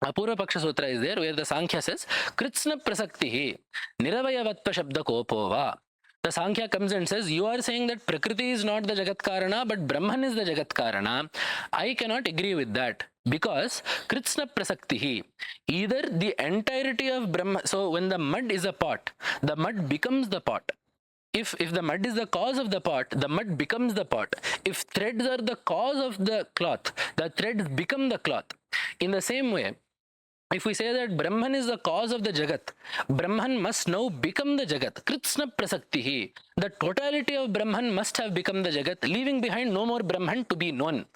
Apurva Paksha Sutra is there where the Sankhya says, Kritsna Prasaktihi Niravayavatva Shabda Kopova. The Sankhya comes and says, you are saying that Prakriti is not the Jagat Karana, but Brahman is the Jagat Karana. I cannot agree with that because Kritsna Prasaktihi, either the entirety of Brahma, so when the mud is a pot, the mud becomes the pot. If the mud is the cause of the pot, the mud becomes the pot. If threads are the cause of the cloth, the threads become the cloth. In the same way, if we say that Brahman is the cause of the Jagat, Brahman must now become the Jagat. Kritsna Prasaktihi. The totality of Brahman must have become the Jagat, leaving behind no more Brahman to be known.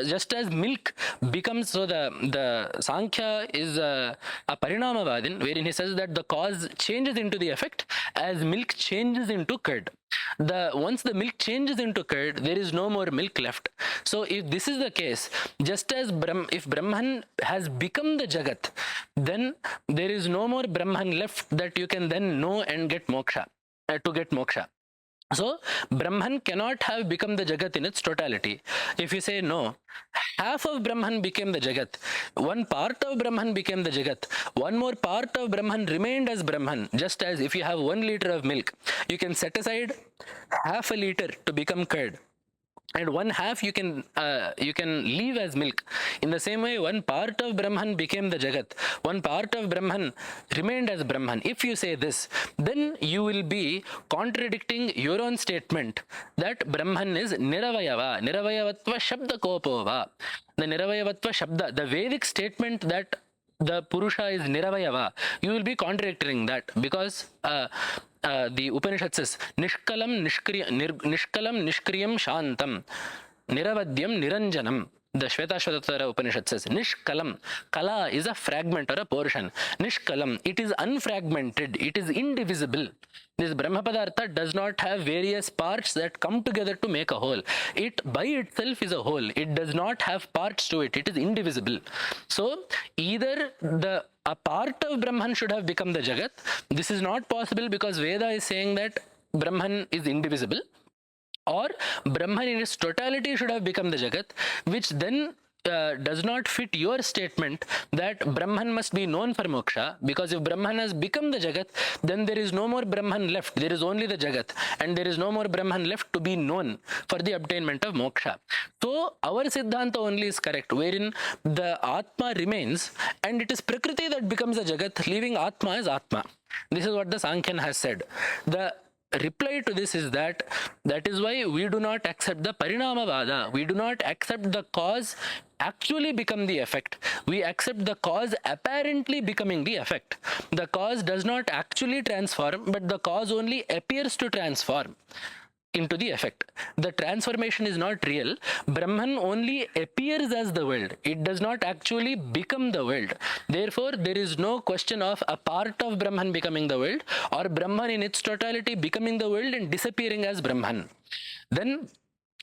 Just as milk becomes, so the Sankhya is a Parinamavadin, wherein he says that the cause changes into the effect as milk changes into curd. Once the milk changes into curd, there is no more milk left. So if this is the case, just as if Brahman has become the Jagat, then there is no more Brahman left that you can then know and get moksha. To get moksha. So Brahman cannot have become the Jagat in its totality. If you say no, half of Brahman became the Jagat, one part of Brahman became the Jagat, one more part of Brahman remained as Brahman. Just as if you have 1 liter of milk, you can set aside half a liter to become curd, and one half you can leave as milk. In the same way, one part of Brahman became the Jagat, one part of Brahman remained as Brahman. If you say this, then you will be contradicting your own statement that Brahman is Niravayava, Niravayavatva Shabda Kopova. The Niravayavatva Shabda, the Vedic statement that the Purusha is Niravayava, you will be contradicting that, because the Upanishad says Nishkalam Nishkriyam Shantam Niravadyam Niranjanam. The Shvetashvatara Upanishad says Nishkalam. Kala is a fragment or a portion. Nishkalam, it is unfragmented, it is indivisible. This Brahma Padartha does not have various parts that come together to make a whole. It by itself is a whole. It does not have parts to it. It is indivisible. So either a part of Brahman should have become the Jagat. This is not possible because Veda is saying that Brahman is indivisible. Or Brahman in its totality should have become the Jagat, which then does not fit your statement that Brahman must be known for moksha, because if Brahman has become the Jagat, then there is no more Brahman left. There is only the Jagat, and there is no more Brahman left to be known for the obtainment of moksha. So our Siddhanta only is correct, wherein the Atma remains, and it is Prakriti that becomes the Jagat, leaving Atma as Atma. This is what the Sankhyan has said. The reply to this is that is why we do not accept the Parinamavada. We do not accept the cause actually become the effect. We accept the cause apparently becoming the effect. The cause does not actually transform, but the cause only appears to transform into the effect. The transformation is not real. Brahman only appears as the world. It does not actually become the world. Therefore, there is no question of a part of Brahman becoming the world, or Brahman in its totality becoming the world and disappearing as Brahman. Then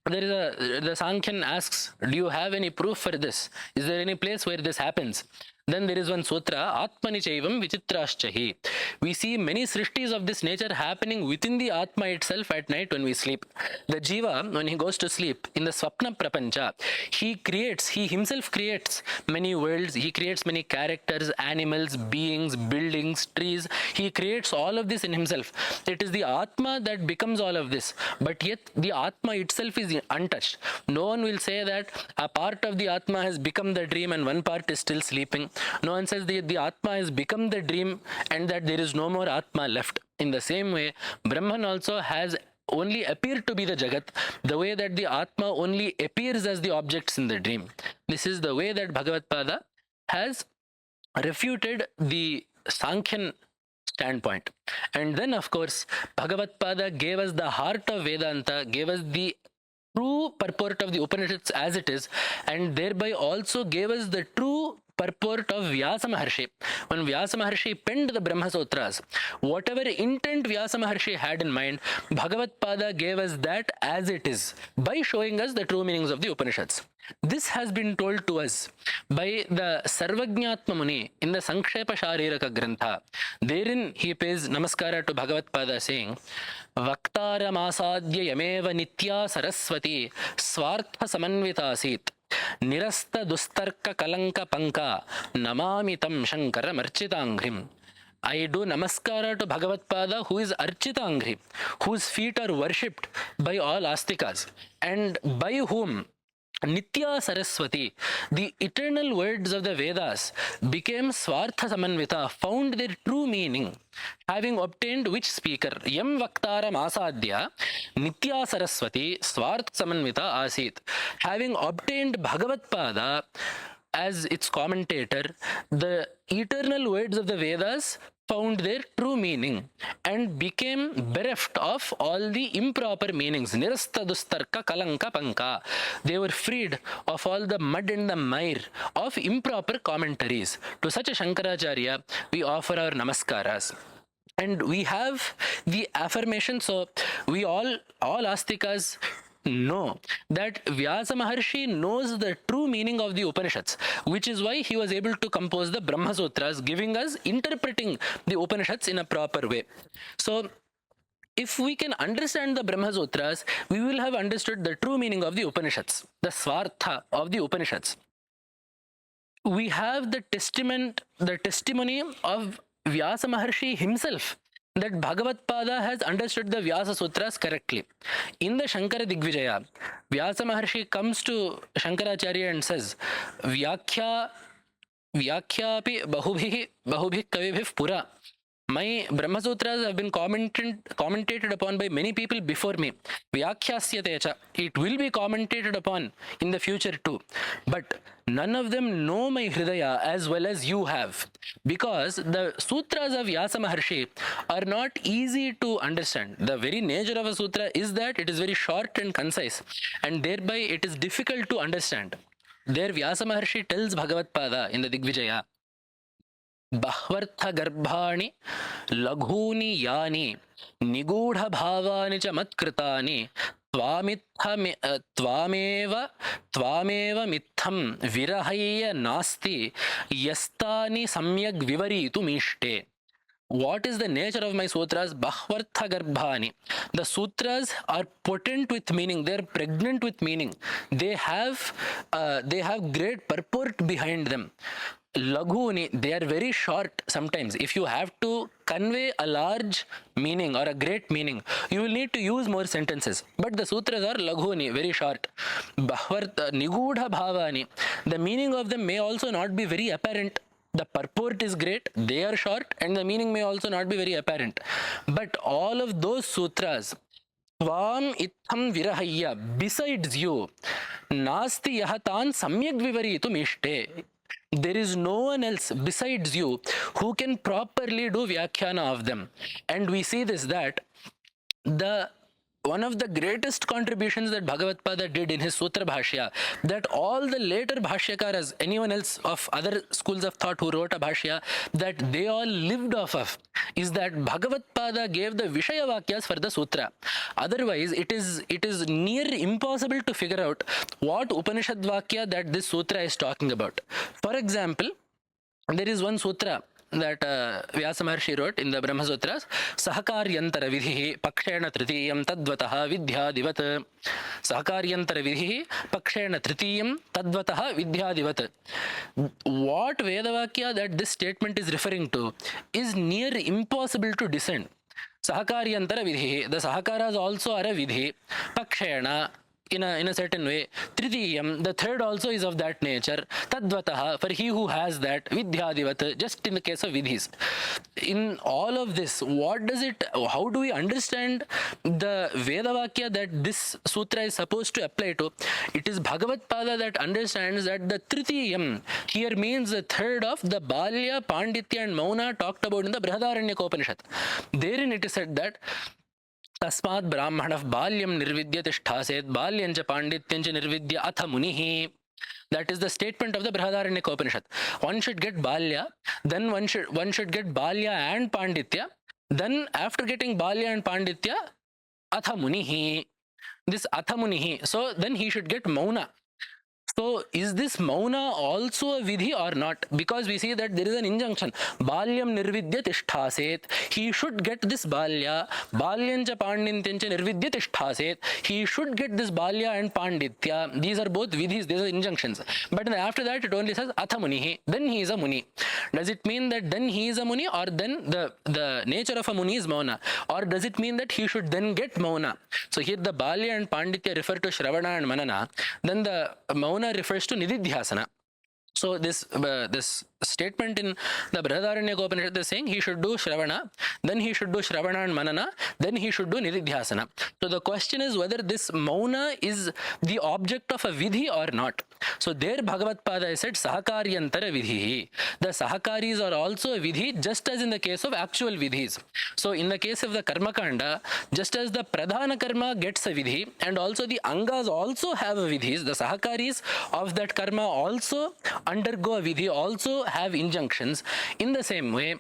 the Sankhyan asks, do you have any proof for this? Is there any place where this happens? Then there is one sutra, Atmani Chaivam Vichitraschahi. We see many srishtis of this nature happening within the Atma itself at night when we sleep. The Jiva, when he goes to sleep, in the Swapna Prapancha, he himself creates many worlds, he creates many characters, animals, beings, buildings, trees. He creates all of this in himself. It is the Atma that becomes all of this. But yet, the Atma itself is untouched. No one will say that a part of the Atma has become the dream and one part is still sleeping. No one says the Atma has become the dream and that there is no more Atma left. In the same way, Brahman also has only appeared to be the Jagat, the way that the Atma only appears as the objects in the dream. This is the way that Bhagavatpada has refuted the Sankhyan standpoint. And then, of course, Bhagavatpada gave us the heart of Vedanta, gave us the true purport of the Upanishads as it is, and thereby also gave us the true purport of Vyasa Maharshi. When Vyasa Maharshi penned the Brahma Sutras, whatever intent Vyasa Maharshi had in mind, Bhagavatpada gave us that as it is, by showing us the true meanings of the Upanishads. This has been told to us by the Sarvajñatma Muni in the Sankshepa Shariraka Grantha. Therein he pays namaskara to Bhagavatpada saying, Vaktara Masadya Yameva Nitya Saraswati Swartha Samanvita Asit Nirasta Dustarka Kalanka Panka Namamitam Shankara Marchitangrim. I do namaskara to Bhagavatpada, who is Architangri, whose feet are worshipped by all Astikas, and by whom Nitya Saraswati, the eternal words of the Vedas, became Swartha Samanvita, found their true meaning, having obtained which speaker? Yam Vaktara Masadya Nitya Saraswati Swartha Samanvita Asit. Having obtained Bhagavatpada as its commentator, the eternal words of the Vedas found their true meaning and became bereft of all the improper meanings. Nirasta dustarka kalanka panka. They were freed of all the mud and the mire of improper commentaries. To such a Shankaracharya, we offer our namaskaras. And we have the affirmation. So we all astikas know that Vyasa Maharshi knows the true meaning of the Upanishads, which is why he was able to compose the Brahma Sutras, giving us interpreting the Upanishads in a proper way. So if we can understand the Brahma Sutras, we will have understood the true meaning of the Upanishads, the Swartha of the Upanishads. We have the testimony of Vyasa Maharshi himself, that Bhagavatpada has understood the Vyasa Sutras correctly. In the Shankara Digvijaya, Vyasa Maharshi comes to Shankaracharya and says, Vyakya api bahubhi kavibhih pura. My Brahma Sutras have been commentated upon by many people before me. Vyakhyasyatecha. It will be commentated upon in the future too. But none of them know my Hridaya as well as you have. Because the sutras of Vyasa Maharshi are not easy to understand. The very nature of a sutra is that it is very short and concise, and thereby it is difficult to understand. There Vyasa Maharshi tells Bhagavatpada in the Digvijaya, Bahvartha garbhani laghuni yani nigudha bhavani cha matkritani tvameva mitham virahaya nasti yastani samyak vivaritu mishte. What is the nature of my sutras? Bahvartha garbhani. The sutras are potent with meaning. They are pregnant with meaning. They have great purport behind them. Laghuni, they are very short sometimes. If you have to convey a large meaning or a great meaning, you will need to use more sentences. But the sutras are laghuni, very short. Bahvartha nigudha bhavani. The meaning of them may also not be very apparent. The purport is great, they are short, and the meaning may also not be very apparent. But all of those sutras, Tvam itham virahaya, besides you, nasti yahatan samyak vivaritum ishte. There is no one else besides you who can properly do vyakhyana of them. And we see this, that one of the greatest contributions that Bhagavatpada did in his Sutra Bhashya, that all the later Bhashyakaras, anyone else of other schools of thought who wrote a Bhashya, that they all lived off of, is that Bhagavatpada gave the Vishaya Vakyas for the Sutra. Otherwise, it is near impossible to figure out what Upanishad Vakya that this Sutra is talking about. For example, there is one Sutra that Vyasa Maharshi wrote in the Brahma Sutras, Sahakaryantara vidhihi pakshena tritiyam tadvataha vidyadivat. Sahakaryantara vidhihi pakshena tritiyam tadvataha vidyadivat. What Vedavakya that this statement is referring to is near impossible to discern. Sahakaryantara vidhihi, the Sahakaras also are a vidhi, pakshena, in a certain way. Tritiyam, the third also is of that nature. Tadvataha, for he who has that. Vidyadivat, just in the case of vidhis. In all of this, how do we understand the Vedavakya that this sutra is supposed to apply to? It is Bhagavatpada that understands that the Tritiyam here means the third of the Balya, Panditya and Mauna talked about in the Brihadaranyaka Upanishad. Therein it is said that Tasmat Brahmanav Balyam Nirvidya Tishtaset Balyancha Pandityancha Nirvidya Atha Munihi. That is the statement of the Brihadaranyaka Upanishad. One should get Balya, then one should get Balya and Panditya. Then after getting Balya and Panditya, Atha Munihi. This Atha Munihi. So then he should get Mauna. So is this Mauna also a vidhi or not? Because we see that there is an injunction. Balyam nirvidya tishtaset. He should get this Balya. Balyancha Pandityancha nirvidya tishtaset. He should get this Balya and Panditya. These are both vidhis, these are injunctions. But after that it only says Atha Munihi. Then he is a Muni. Does it mean that then he is a Muni, or then the nature of a Muni is Mauna? Or does it mean that he should then get Mauna? So here the Balya and Panditya refer to Shravana and Manana. Then the Mauna refers to Nididhyasana. So this statement in the Brihadaranyaka Upanishad is saying he should do Shravana, then he should do Shravana and Manana, then he should do Nididhyasana. So the question is whether this Mauna is the object of a Vidhi or not. So there Bhagavatpada said Sahakaryantara Vidhi. The Sahakaris are also a Vidhi, just as in the case of actual Vidhis. So in the case of the Karmakanda, just as the Pradhana Karma gets a Vidhi, and also the Angas also have a Vidhis, the Sahakaris of that Karma also undergo a Vidhi, also have injunctions. In the same way,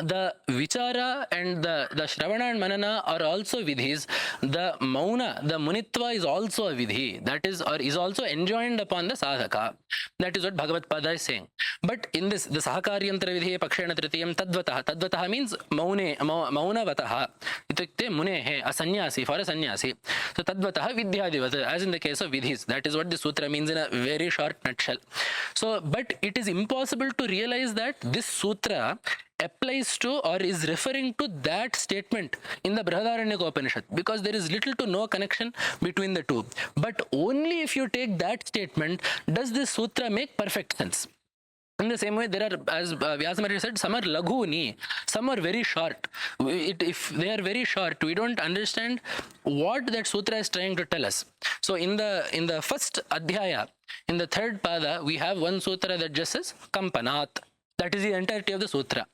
the Vichara and the Shravana and Manana are also Vidhis. The Mauna, the Munitva is also a Vidhi. That is, or is also enjoined upon the Sadhaka. That is what Bhagavatpada is saying. But in this, the Sahakaryantara Vidhi Pakshena Tritiyam Tadvataha. Tadvataha means Maunavataha. Itukte Munehe, a sannyasi, for a sannyasi. So Tadvataha Vidyadivata, as in the case of Vidhis. That is what the sutra means in a very short nutshell. So, but it is impossible to realize that this sutra applies to or is referring to that statement in the Brihadaranyaka Upanishad, because there is little to no connection between the two. But only if you take that statement does this sutra make perfect sense. In the same way, there are, as Vyasa Maharishi said, some are laghuni, some are very short. If they are very short, we don't understand what that sutra is trying to tell us. So in the first adhyaya, in the third pada, we have one sutra that just says Kampanat. That is the entirety of the sutra.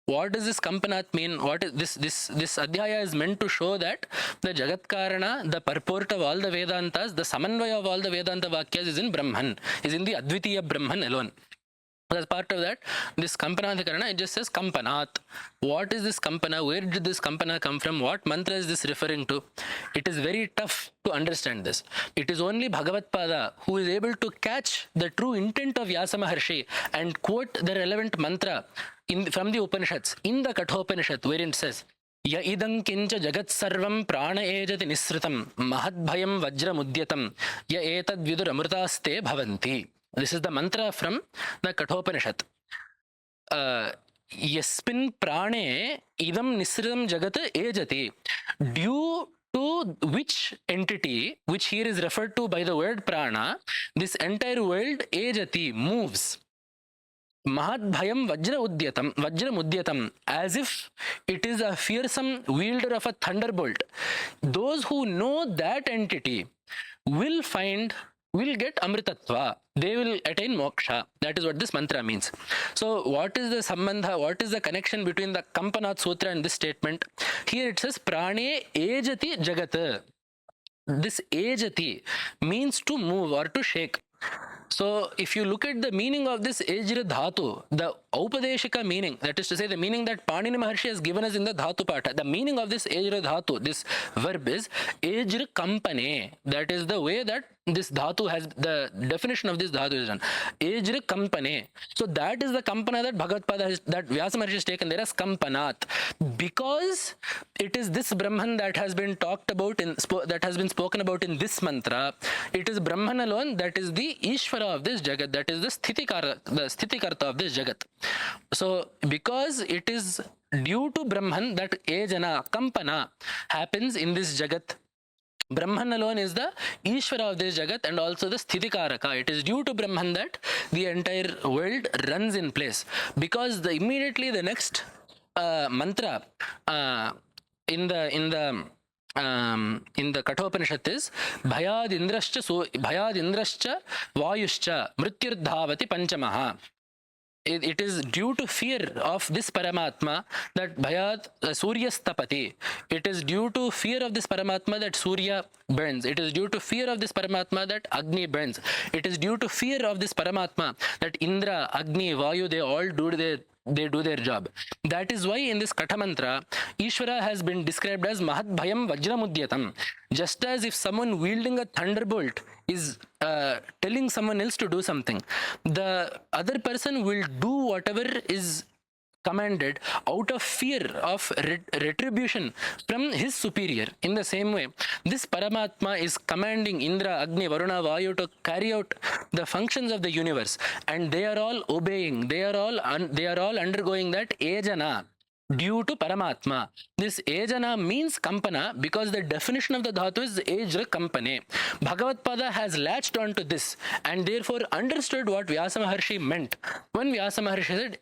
What does this Kampanat mean? What is this adhyaya is meant to show that the Jagatkarana, the purport of all the Vedantas, the Samanvaya of all the Vedanta Vakyas is in Brahman, is in the Advitiya Brahman alone. As part of that, this Kampanadhikarana, it just says Kampanat. What is this Kampana? Where did this Kampana come from? What mantra is this referring to? It is very tough to understand this. It is only Bhagavatpada who is able to catch the true intent of Vyasa Maharshi and quote the relevant mantra from the Upanishads, in the Kathopanishad, wherein it says, Ya idam kincha jagat sarvam prana ejati nisritam mahadbhayam vajramudyatam ya etad vidur amritaste bhavanti. This is the mantra from the Kathopanishad. Yaspin prane idam nisritam jagat ejati. Due to which entity, which here is referred to by the word prana, this entire world ejati, moves. Mahadbhayam vajramudyatam, as if it is a fearsome wielder of a thunderbolt. Those who know that entity will get amritatva. They will attain moksha. That is what this mantra means. So what is the sambandha, what is the connection between the Kampanat Sutra and this statement? Here it says prane ejati jagat. This ejati means to move or to shake. So if you look at the meaning of this ejra dhatu, the Aupadeshika meaning, that is to say the meaning that Panini Maharshi has given us in the dhatu patha, the meaning of this ejra dhatu, this verb is ejra kampane. That is the way that this dhatu has, the definition of this dhatu is done. Ejra kampane. So that is the kampana that Bhagavatpada has, that Vyasa Maharshi has taken there as kampanat. Because it is this Brahman that has been talked about that has been spoken about in this mantra. It is Brahman alone that is the Ishvara of this Jagat, that is the Sthitikarta of this Jagat. So because it is due to Brahman that ejana, kampana happens in this Jagat. Brahman alone is the Ishvara of this Jagat and also the Sthitikaraka. It is due to Brahman that the entire world runs in place. Because immediately the next mantra in the Kathopanishad is Bhayad Indrascha Vayuscha Mrityurdhavati Panchamaha. It is due to fear of this Paramatma that Bhayat Suryastapati. It is due to fear of this Paramatma that Surya burns. It is due to fear of this Paramatma that Agni burns. It is due to fear of this Paramatma that Indra, Agni, Vayu, they all do their job. That is why in this Katha mantra, Ishvara has been described as Mahadbhayam Vajramudyatam. Just as if someone wielding a thunderbolt is telling someone else to do something, the other person will do whatever is commanded out of fear of retribution from his superior. In the same way, this Paramatma is commanding Indra, Agni, Varuna, Vayu to carry out the functions of the universe, and they are all obeying. They are all undergoing that ejana. due to Paramatma. This ejana means kampana because the definition of the dhatu is ejra kampane. Bhagavatpada has latched onto this and therefore understood what Vyasa Maharshi meant. When Vyasa Maharshi said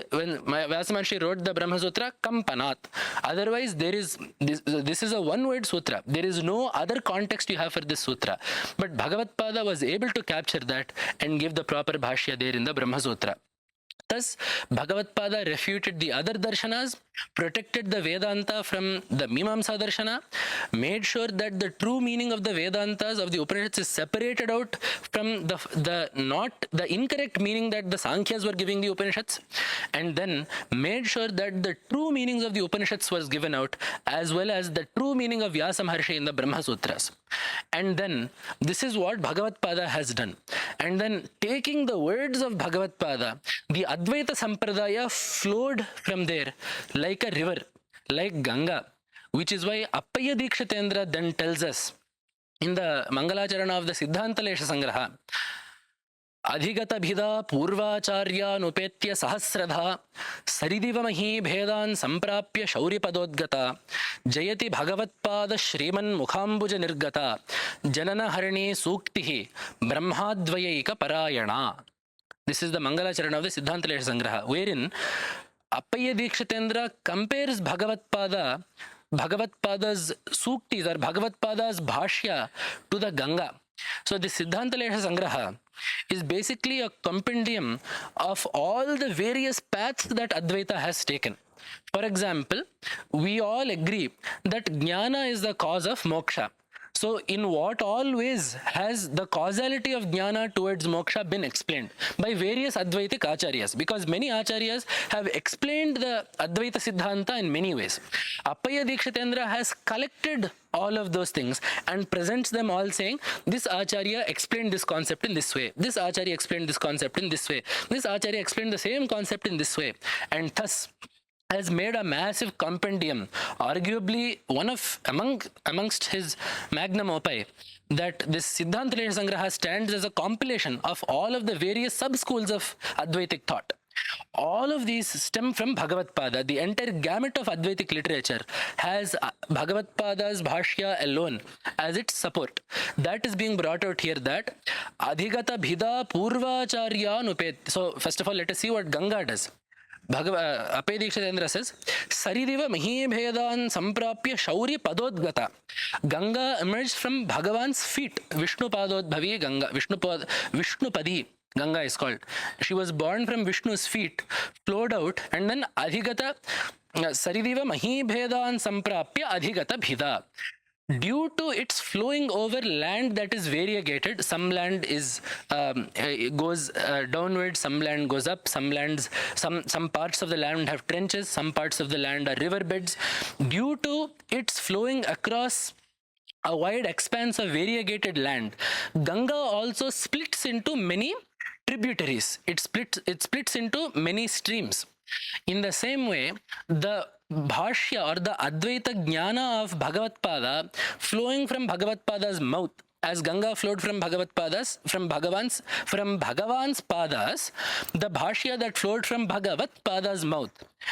when Vyasa Maharshi wrote the Brahma Sutra, kampanat. Otherwise, this is a one-word sutra. There is no other context you have for this sutra. But Bhagavatpada was able to capture that and give the proper bhashya there in the Brahma Sutra. Thus, Bhagavatpada refuted the other darshanas, protected the Vedanta from the Mimamsa darshana, made sure that the true meaning of the Vedantas of the Upanishads is separated out from the incorrect meaning that the Sankhyas were giving the Upanishads, and then made sure that the true meanings of the Upanishads was given out, as well as the true meaning of Vyasa Maharshi in the Brahma Sutras. And then this is what Bhagavatpada has done. And then taking the words of Bhagavatpada, the Advaita Sampradaya flowed from there like a river, like Ganga, which is why Appaya Dikshatendra then tells us in the Mangalacharana of the Siddhantalesha Sangraha, Adhigata Bhida Purvacharya Nupetya Sahasradha Saridiva Mahi Bhedan Samprapya Shauri Padodgata Jayati Bhagavatpada Shriman Mukhambuja Nirgata Janana Harani Suktihi Brahmadvayika Parayana. This is the Mangalacharana of the Siddhantalesha Sangraha, wherein Appaya Dikshatendra compares Bhagavatpada's suktis or Bhagavatpada's bhashya to the Ganga. So the Siddhantalesha Sangraha is basically a compendium of all the various paths that Advaita has taken. For example, we all agree that Jnana is the cause of moksha. So in what all ways has the causality of jnana towards moksha been explained by various Advaitic acharyas? Because many acharyas have explained the Advaita Siddhanta in many ways. Appaya Dikshatendra has collected all of those things and presents them all saying, this acharya explained this concept in this way, this acharya explained this concept in this way, this acharya explained the same concept in this way, and thus has made a massive compendium, arguably one of amongst his magnum opus, that this Siddhantalesha Sangraha stands as a compilation of all of the various sub-schools of Advaitic thought. All of these stem from Bhagavatpada. The entire gamut of Advaitic literature has Bhagavatpada's bhashya alone as its support. That is being brought out here, that Adhigata Bhida Purvacharya Nupet. So first of all, let us see what Ganga does. Appaya Dikshatendra says, Saridiva Mahi Bhedan Samprapya Shauri Padodgata. Ganga emerged from Bhagavan's feet. Vishnu Padodbhavi Ganga. Vishnupadi Ganga is called. She was born from Vishnu's feet, flowed out, and then Adhigata Saridiva Mahi Bhedan Samprapya Adhigata Bhida. Due to its flowing over land that is variegated, some land is goes downward, some land goes up, some parts of the land have trenches, some parts of the land are riverbeds. Due to its flowing across a wide expanse of variegated land, Ganga also splits into many tributaries. It splits into many streams. In the same way, the bhashya or the Advaita Jnana of Bhagavatpada flowing from Bhagavatpada's mouth, as Ganga flowed from Bhagavan's padas, the bhashya that flowed from Bhagavatpada's mouth,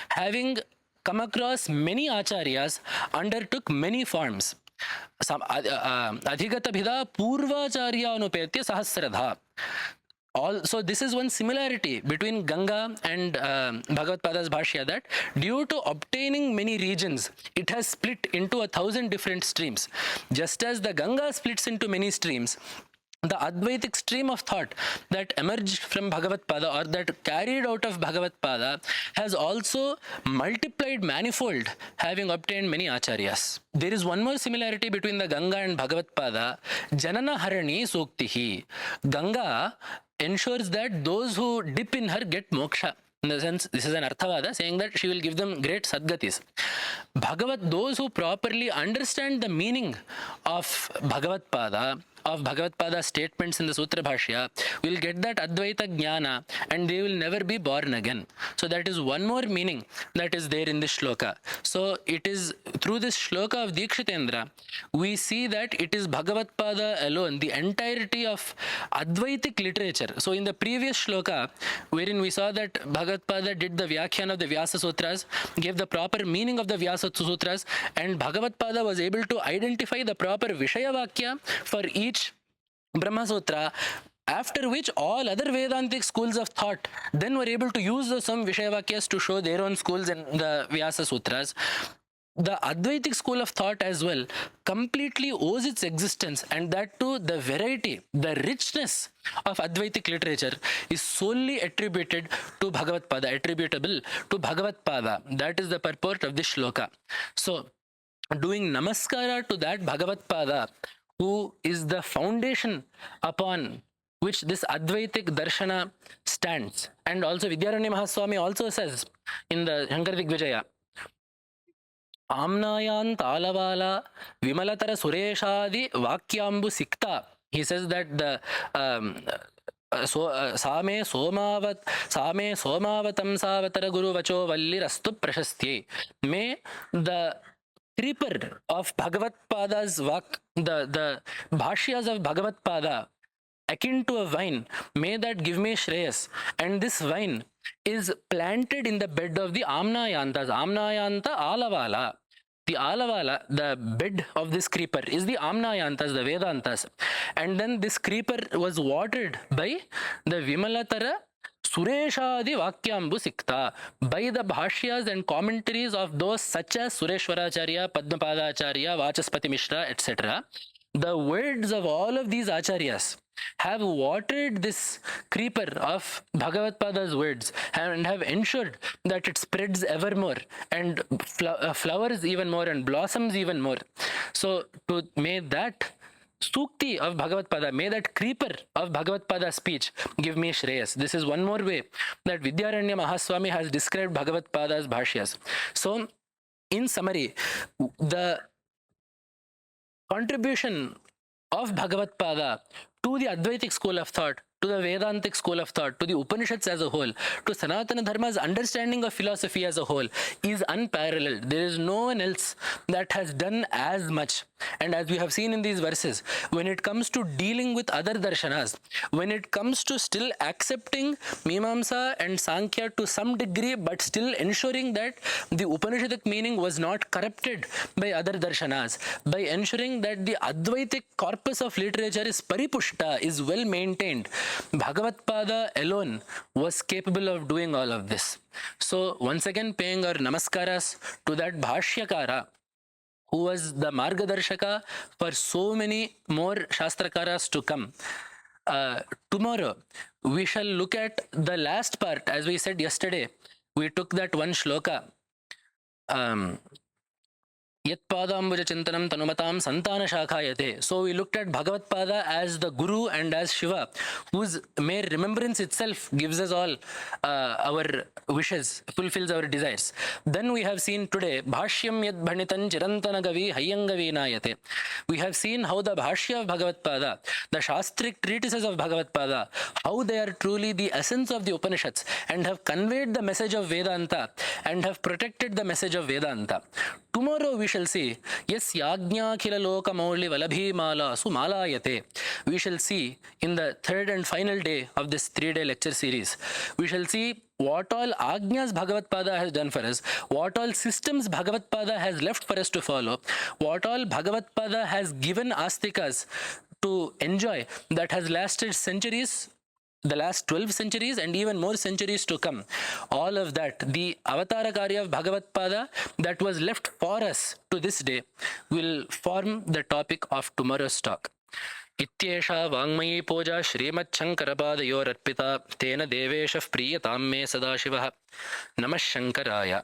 having come across many acharyas, undertook many forms. Adhigata Bhida Purvacharya Anupetya Sahasradha. So this is one similarity between Ganga and Bhagavatpada's bhashya, that due to obtaining many regions, it has split into 1,000 different streams. Just as the Ganga splits into many streams, the Advaitic stream of thought that emerged from Bhagavatpada, or that carried out of Bhagavatpada, has also multiplied manifold, having obtained many acharyas. There is one more similarity between the Ganga and Bhagavatpada. Janana Harani Suktihi. Ganga ensures that those who dip in her get moksha. In the sense, this is an Arthavada saying that she will give them great sadgatis. Those who properly understand the meaning of Bhagavatpada of Bhagavatpada's statements in the Sutra Bhashya will get that Advaita Jnana and they will never be born again. So that is one more meaning that is there in this shloka. So it is through this shloka of Dikshitendra, we see that it is Bhagavatpada alone, the entirety of Advaitic literature. So in the previous shloka, wherein we saw that Bhagavatpada did the Vyakhyan of the Vyasa Sutras, gave the proper meaning of the Vyasa Sutras, and Bhagavatpada was able to identify the proper Vishaya Vakya for each Brahma Sutra, after which all other Vedantic schools of thought then were able to use some Vishaya Vakyas to show their own schools in the Vyasa Sutras. The Advaitic school of thought as well completely owes its existence, and that too the variety, the richness of Advaitic literature is solely attributed to Bhagavatpada, attributable to Bhagavatpada. That is the purport of this shloka. So, doing namaskara to that Bhagavatpada, who is the foundation upon which this Advaitic Darshana stands. And also Vidyaranya Mahaswami also says in the Shankara Digvijaya, Amnayan Talavala Vimalatara Sureshadi Vakyambu Sikta. He says that the Same Somavatam Savatara Guru Vacho Valli Rastu Prashastye. May the creeper of Bhagavatpada's Vak, the Bhashyas of Bhagavatpada, akin to a vine, may that give me Shreyas. And this vine is planted in the bed of the Amnayantas. Amnayanta Alavala. The Alavala, the bed of this creeper, is the Amnayantas, the Vedantas. And then this creeper was watered by the Vimalatara Sureshadi Vakyambu Sikta, by the Bhashyas and commentaries of those such as Sureshwaracharya, Padmapadacharya, Vachaspati Mishra, etc. The words of all of these acharyas have watered this creeper of Bhagavatpada's words and have ensured that it spreads ever more and flowers even more and blossoms even more. So may that Sukti of Bhagavatpada, may that creeper of Bhagavatpada's speech give me Shreyas. This is one more way that Vidyaranya Mahaswami has described Bhagavatpada's Bhashyas. So, in summary, the contribution of Bhagavatpada to the Advaitic school of thought, to the Vedantic school of thought, to the Upanishads as a whole, to Sanatana Dharma's understanding of philosophy as a whole is unparalleled. There is no one else that has done as much. And as we have seen in these verses, when it comes to dealing with other darshanas, when it comes to still accepting Mimamsa and Sankhya to some degree, but still ensuring that the Upanishadic meaning was not corrupted by other darshanas, by ensuring that the Advaitic corpus of literature is paripushta, is well maintained, Bhagavatpada alone was capable of doing all of this. So once again paying our namaskaras to that Bhashyakara, who was the Margadarshaka for so many more Shastrakaras to come. Tomorrow, we shall look at the last part. As we said yesterday, we took that one shloka. Yat Padambuja Chintanam Tanumatam Santana Shakhayate. So we looked at Bhagavatpada as the Guru and as Shiva, whose mere remembrance itself gives us all our wishes, fulfills our desires. Then we have seen today Bhashyam Yad Bhanitan Chirantanagavi Hayangavinayate. We have seen how the Bhashya of Bhagavatpada, the Shastric treatises of Bhagavatpada, how they are truly the essence of the Upanishads and have conveyed the message of Vedanta and have protected the message of Vedanta. Tomorrow we shall see, yes, Yajna Khila Loka Mauli Valabhi Mala Sumalayate. We shall see in the third and final day of this 3-day lecture series, we shall see what all Ajnas Bhagavatpada has done for us, what all systems Bhagavatpada has left for us to follow, what all Bhagavatpada has given Astikas to enjoy that has lasted centuries, the last 12 centuries and even more centuries to come. All of that, the Avatara Karya of Bhagavatpada that was left for us to this day, will form the topic of tomorrow's talk. Ityesha Vangmayi Poja Srimad Shankarapada Arpita Tena Devesha Priyatamme Sadashivaha Namah Shankaraya.